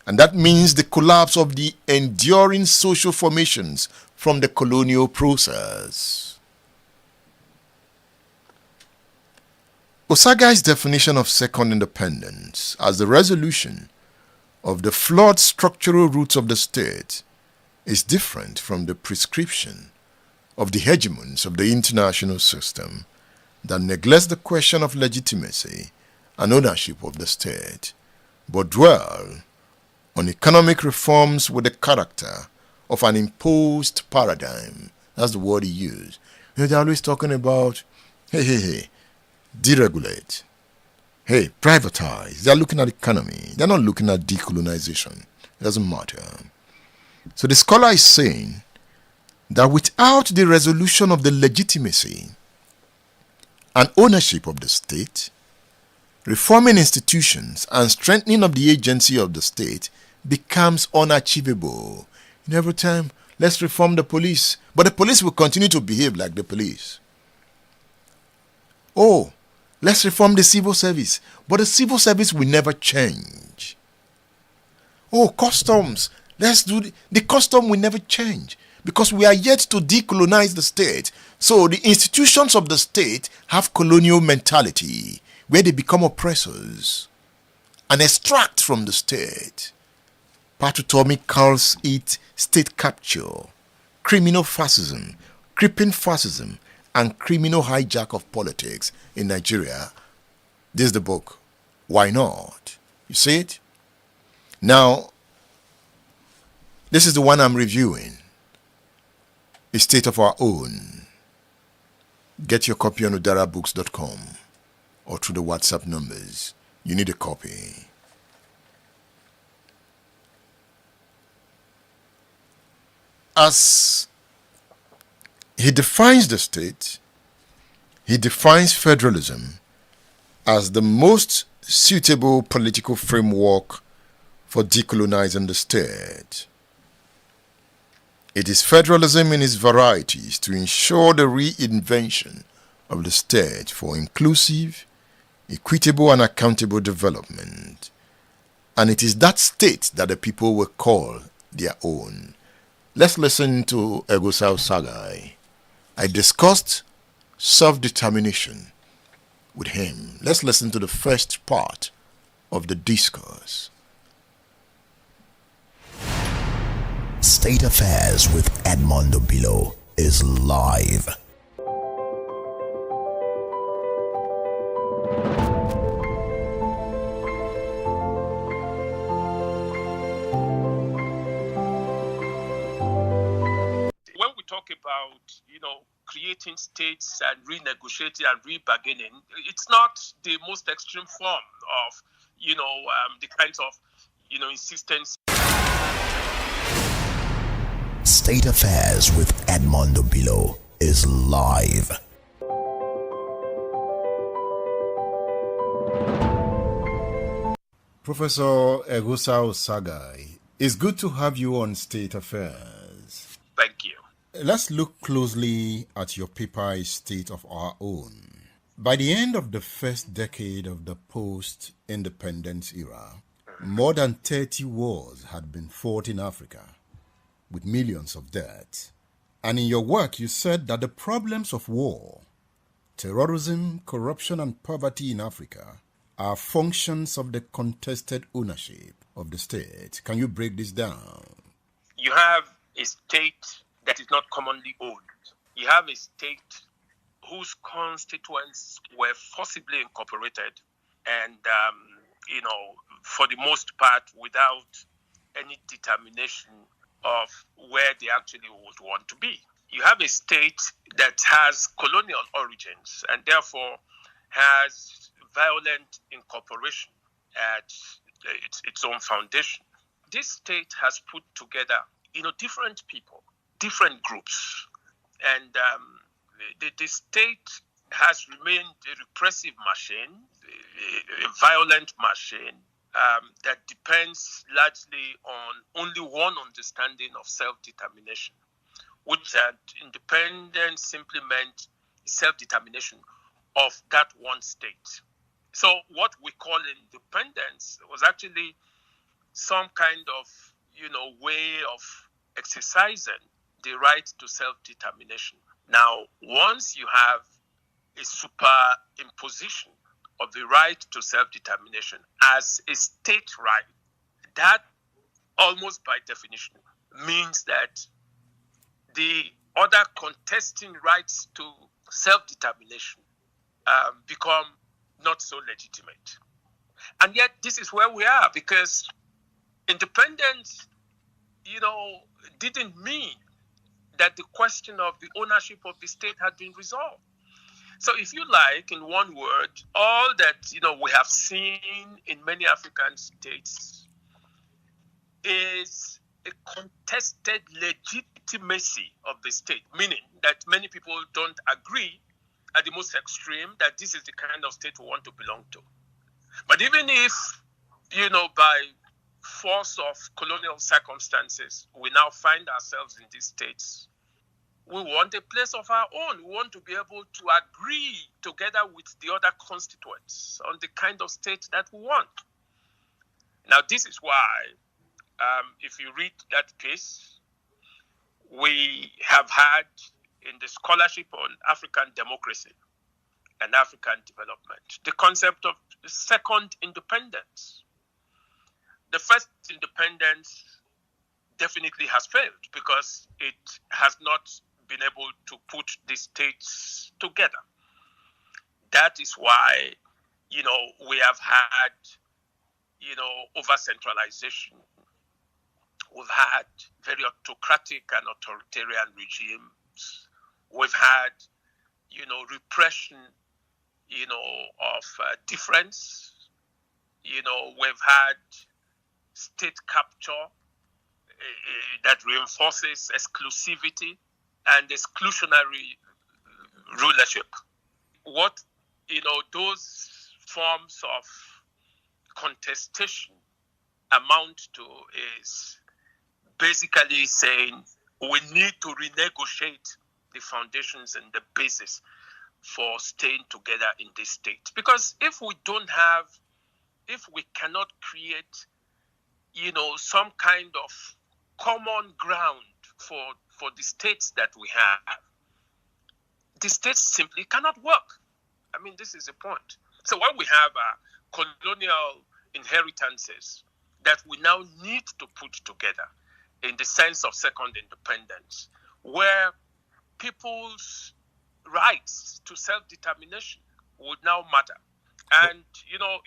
And that means the collapse of the enduring social formations from the colonial process. Osaghae's definition of second independence as the resolution of the flawed structural roots of the state is different from the prescription of the hegemons of the international system that neglects the question of legitimacy and ownership of the state, but dwell on economic reforms with the character of an imposed paradigm. That's the word he used. They're always talking about, hey, deregulate. Hey, privatize. They're looking at economy. They're not looking at decolonization. It doesn't matter. So the scholar is saying that without the resolution of the legitimacy and ownership of the state, reforming institutions and strengthening of the agency of the state becomes unachievable. Every time, let's reform the police, but the police will continue to behave like the police. Oh, let's reform the civil service, but the civil service will never change. Oh, customs, the custom will never change because we are yet to decolonize the state. So the institutions of the state have colonial mentality where they become oppressors and extract from the state. Patutomi calls it state capture, criminal fascism, creeping fascism, and criminal hijack of politics in Nigeria. This is the book. Why not? You see it? Now, this is the one I'm reviewing. A State of Our Own. Get your copy on udarabooks.com or through the WhatsApp numbers. You need a copy. As he defines the state, he defines federalism as the most suitable political framework for decolonizing the state. It is federalism in its varieties to ensure the reinvention of the state for inclusive, equitable, and accountable development. And it is that state that the people will call their own. Let's listen to Eghosa Osaghae. I discussed self-determination with him. Let's listen to the first part of the discourse. State Affairs with Edmondo Bilo is live. When we talk about, creating states and renegotiating and rebargaining, it's not the most extreme form of, the kinds of, insistence. State Affairs with Edmondo Bilo is live. Professor Eghosa Osaghae, it's good to have you on State Affairs. Thank you. Let's look closely at your paper, A State of Our Own. By the end of the first decade of the post-independence era, more than 30 wars had been fought in Africa, with millions of deaths. And in your work, you said that the problems of war, terrorism, corruption, and poverty in Africa are functions of the contested ownership of the state. Can you break this down? You have a state that is not commonly owned. You have a state whose constituents were forcibly incorporated and, for the most part, without any determination of where they actually would want to be. You have a state that has colonial origins and therefore has violent incorporation at its own foundation. This state has put together, different people, different groups, and the state has remained a repressive machine, a violent machine that depends largely on only one understanding of self-determination, which independence simply meant self-determination of that one state. So what we call independence was actually some kind of, way of exercising the right to self-determination. Now, once you have a superimposition of the right to self-determination as a state right, that almost by definition means that the other contesting rights to self-determination become not so legitimate. And yet this is where we are, because Independence, didn't mean that the question of the ownership of the state had been resolved. So if you like, in one word, all that we have seen in many African states is a contested legitimacy of the state, meaning that many people don't agree at the most extreme that this is the kind of state we want to belong to. But even if, by force of colonial circumstances, we now find ourselves in these states, we want a place of our own. We want to be able to agree together with the other constituents on the kind of state that we want. Now, this is why, if you read that case, we have had in the scholarship on African democracy and African development the concept of the second independence. The first independence definitely has failed because it has not been able to put the states together. That is why, we have had, over-centralization. We've had very autocratic and authoritarian regimes. We've had, repression, of difference. We've had state capture that reinforces exclusivity and exclusionary rulership. What, those forms of contestation amount to is basically saying we need to renegotiate the foundations and the basis for staying together in this state. Because if we cannot create, some kind of common ground for the states that we have, the states simply cannot work. I mean, this is the point. So what we have are colonial inheritances that we now need to put together in the sense of second independence, where people's rights to self-determination would now matter. And,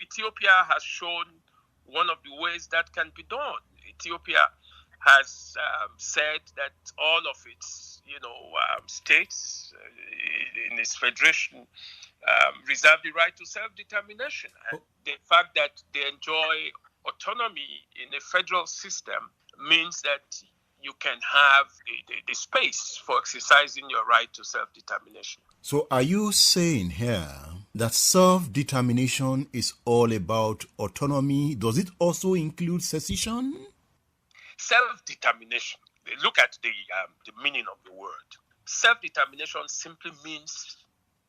Ethiopia has shown one of the ways that can be done. Ethiopia has said that all of its, states in its federation reserve the right to self-determination. And the fact that they enjoy autonomy in a federal system means that you can have the space for exercising your right to self-determination. So are you saying here that self-determination is all about autonomy? Does it also include secession? Self-determination, look at the meaning of the word. Self-determination simply means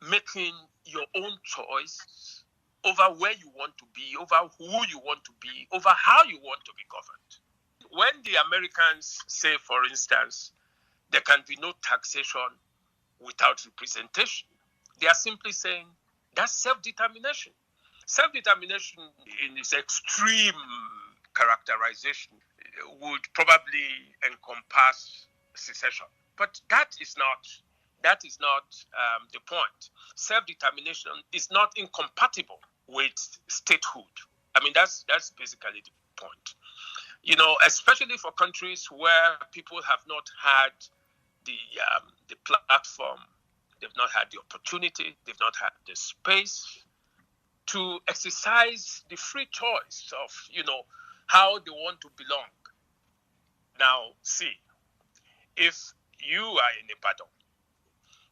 making your own choice over where you want to be, over who you want to be, over how you want to be governed. When the Americans say, for instance, there can be no taxation without representation, they are simply saying that's self-determination. Self-determination in its extreme characterization would probably encompass secession. But that is not the point. Self-determination is not incompatible with statehood. I mean, that's basically the point. Especially for countries where people have not had the platform, they've not had the opportunity, they've not had the space to exercise the free choice of, how they want to belong. Now, see, if you are in Ibadan,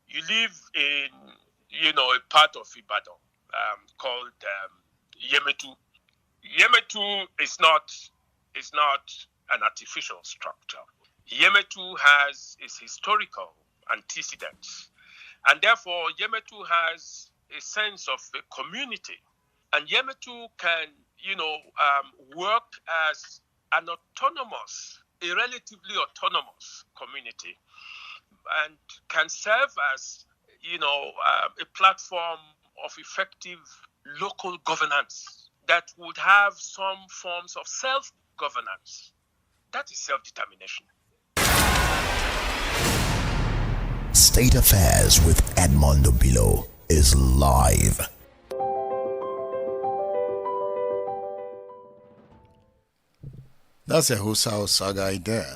you live in, a part of Ibadan called Yemetu. Yemetu is not an artificial structure. Yemetu has its historical antecedents, and therefore Yemetu has a sense of a community, and Yemetu can, work as an autonomous, a relatively autonomous community, and can serve as, a platform of effective local governance that would have some forms of self-governance. That is self-determination. State Affairs with Edmondo Bilo is live. That's Eghosa Osaghae there.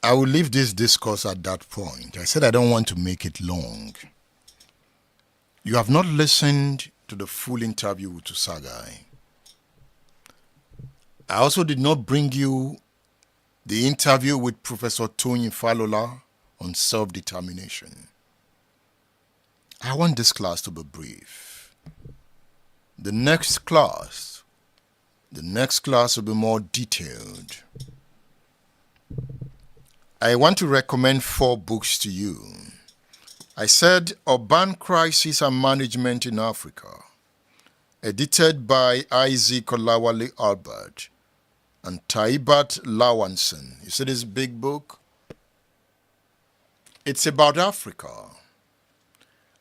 I will leave this discourse at that point. I said I don't want to make it long. You have not listened to the full interview with Osaghae. I also did not bring you the interview with Professor Tony Falola on self-determination. I want this class to be brief. The next class will be more detailed. I want to recommend 4 books to you. I said Urban Crisis and Management in Africa, edited by Isaac Olawale Albert and Taibat Lawanson. You see this big book? It's about Africa.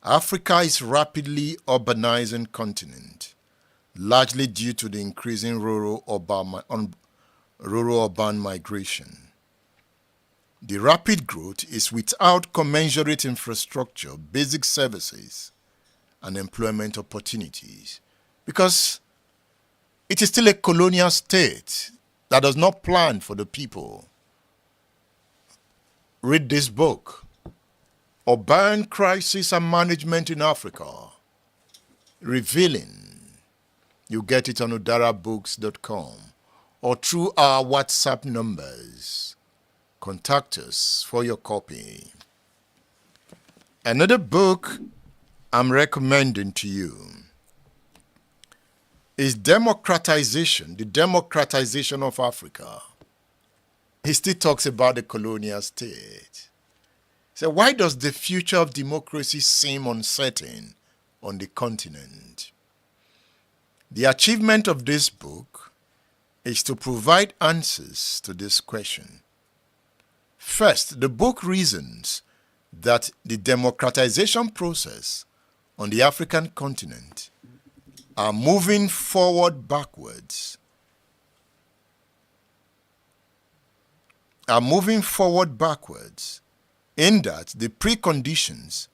Africa is rapidly urbanizing continent, largely due to the increasing rural-urban migration. The rapid growth is without commensurate infrastructure, basic services, and employment opportunities, because it is still a colonial state that does not plan for the people. Read this book, Urban Crisis and Management in Africa, revealing. You get it on udarabooks.com or through our WhatsApp numbers. Contact us for your copy. Another book I'm recommending to you is Democratization, the Democratization of Africa. He still talks about the colonial state. So why does the future of democracy seem uncertain on the continent? The achievement of this book is to provide answers to this question. First, the book reasons that the democratization process on the African continent are moving forward backwards. In that the preconditions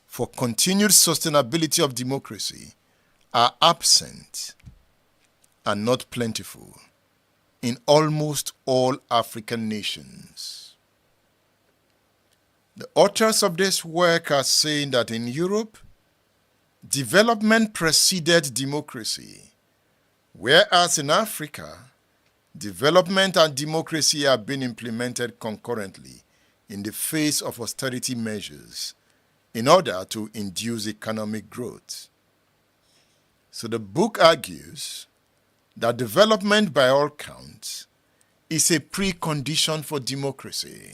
for continued sustainability of democracy are absent and not plentiful in almost all African nations. The authors of this work are saying that in Europe, development preceded democracy, whereas in Africa, development and democracy are being implemented concurrently in the face of austerity measures in order to induce economic growth. So the book argues that development by all counts is a precondition for democracy.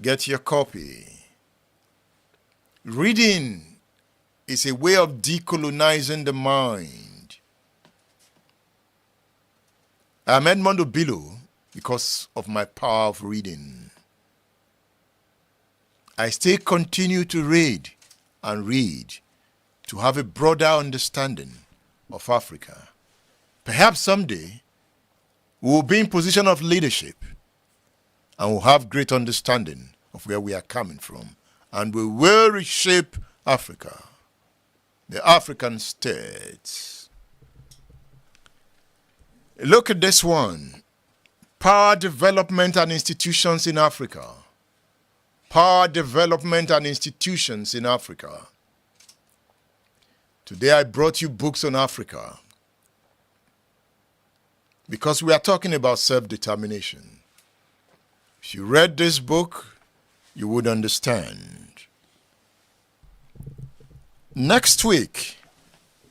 Get your copy. Reading is a way of decolonizing the mind. I'm Edmond Obilo because of my power of reading. I still continue to read and read to have a broader understanding of Africa. Perhaps someday we will be in position of leadership and will have great understanding of where we are coming from, and we will reshape Africa, the African states. Look at this one. Power development and institutions in Africa. Power development and institutions in Africa. Today I brought you books on Africa because we are talking about self-determination. If you read this book, you would understand. Next week,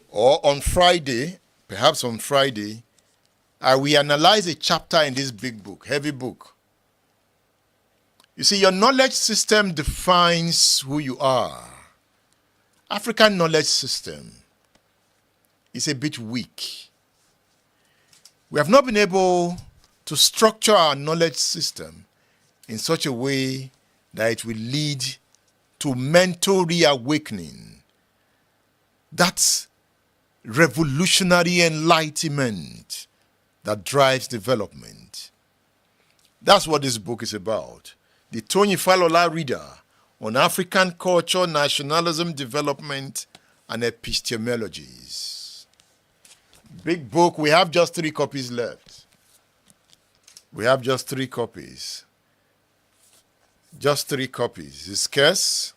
or on Friday, perhaps on Friday, I will analyze a chapter in this big book, heavy book. You see, your knowledge system defines who you are. African knowledge system is a bit weak. We have not been able to structure our knowledge system in such a way that it will lead to mental reawakening. That's revolutionary enlightenment that drives development. That's what this book is about. The Tony Falola Reader on African culture, nationalism, development, and epistemologies. Big book. We have just 3 copies left. We have just 3 copies. Just 3 copies. It's scarce.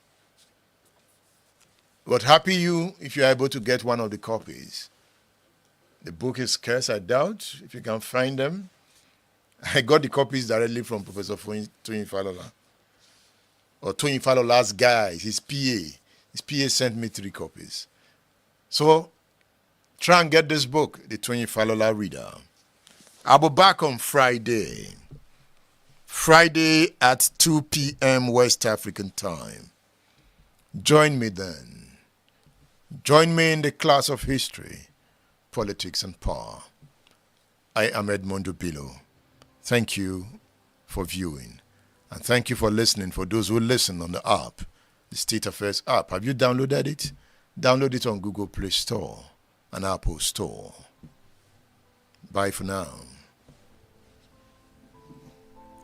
But happy you if you're able to get one of the copies. The book is scarce, I doubt, if you can find them. I got the copies directly from Professor Toyin Falola. Or Toyin Falola's guys, his PA. His PA sent me 3 copies. So, try and get this book, the Toyin Falola Reader. I'll be back on Friday. Friday at 2 p.m. West African time. Join me then. Join me in the class of history, politics and power. I am Edmondo Bilo. Thank you for viewing. And thank you for listening for those who listen on the app, the State Affairs app. Have you downloaded it? Download it on Google Play Store and Apple Store. Bye for now.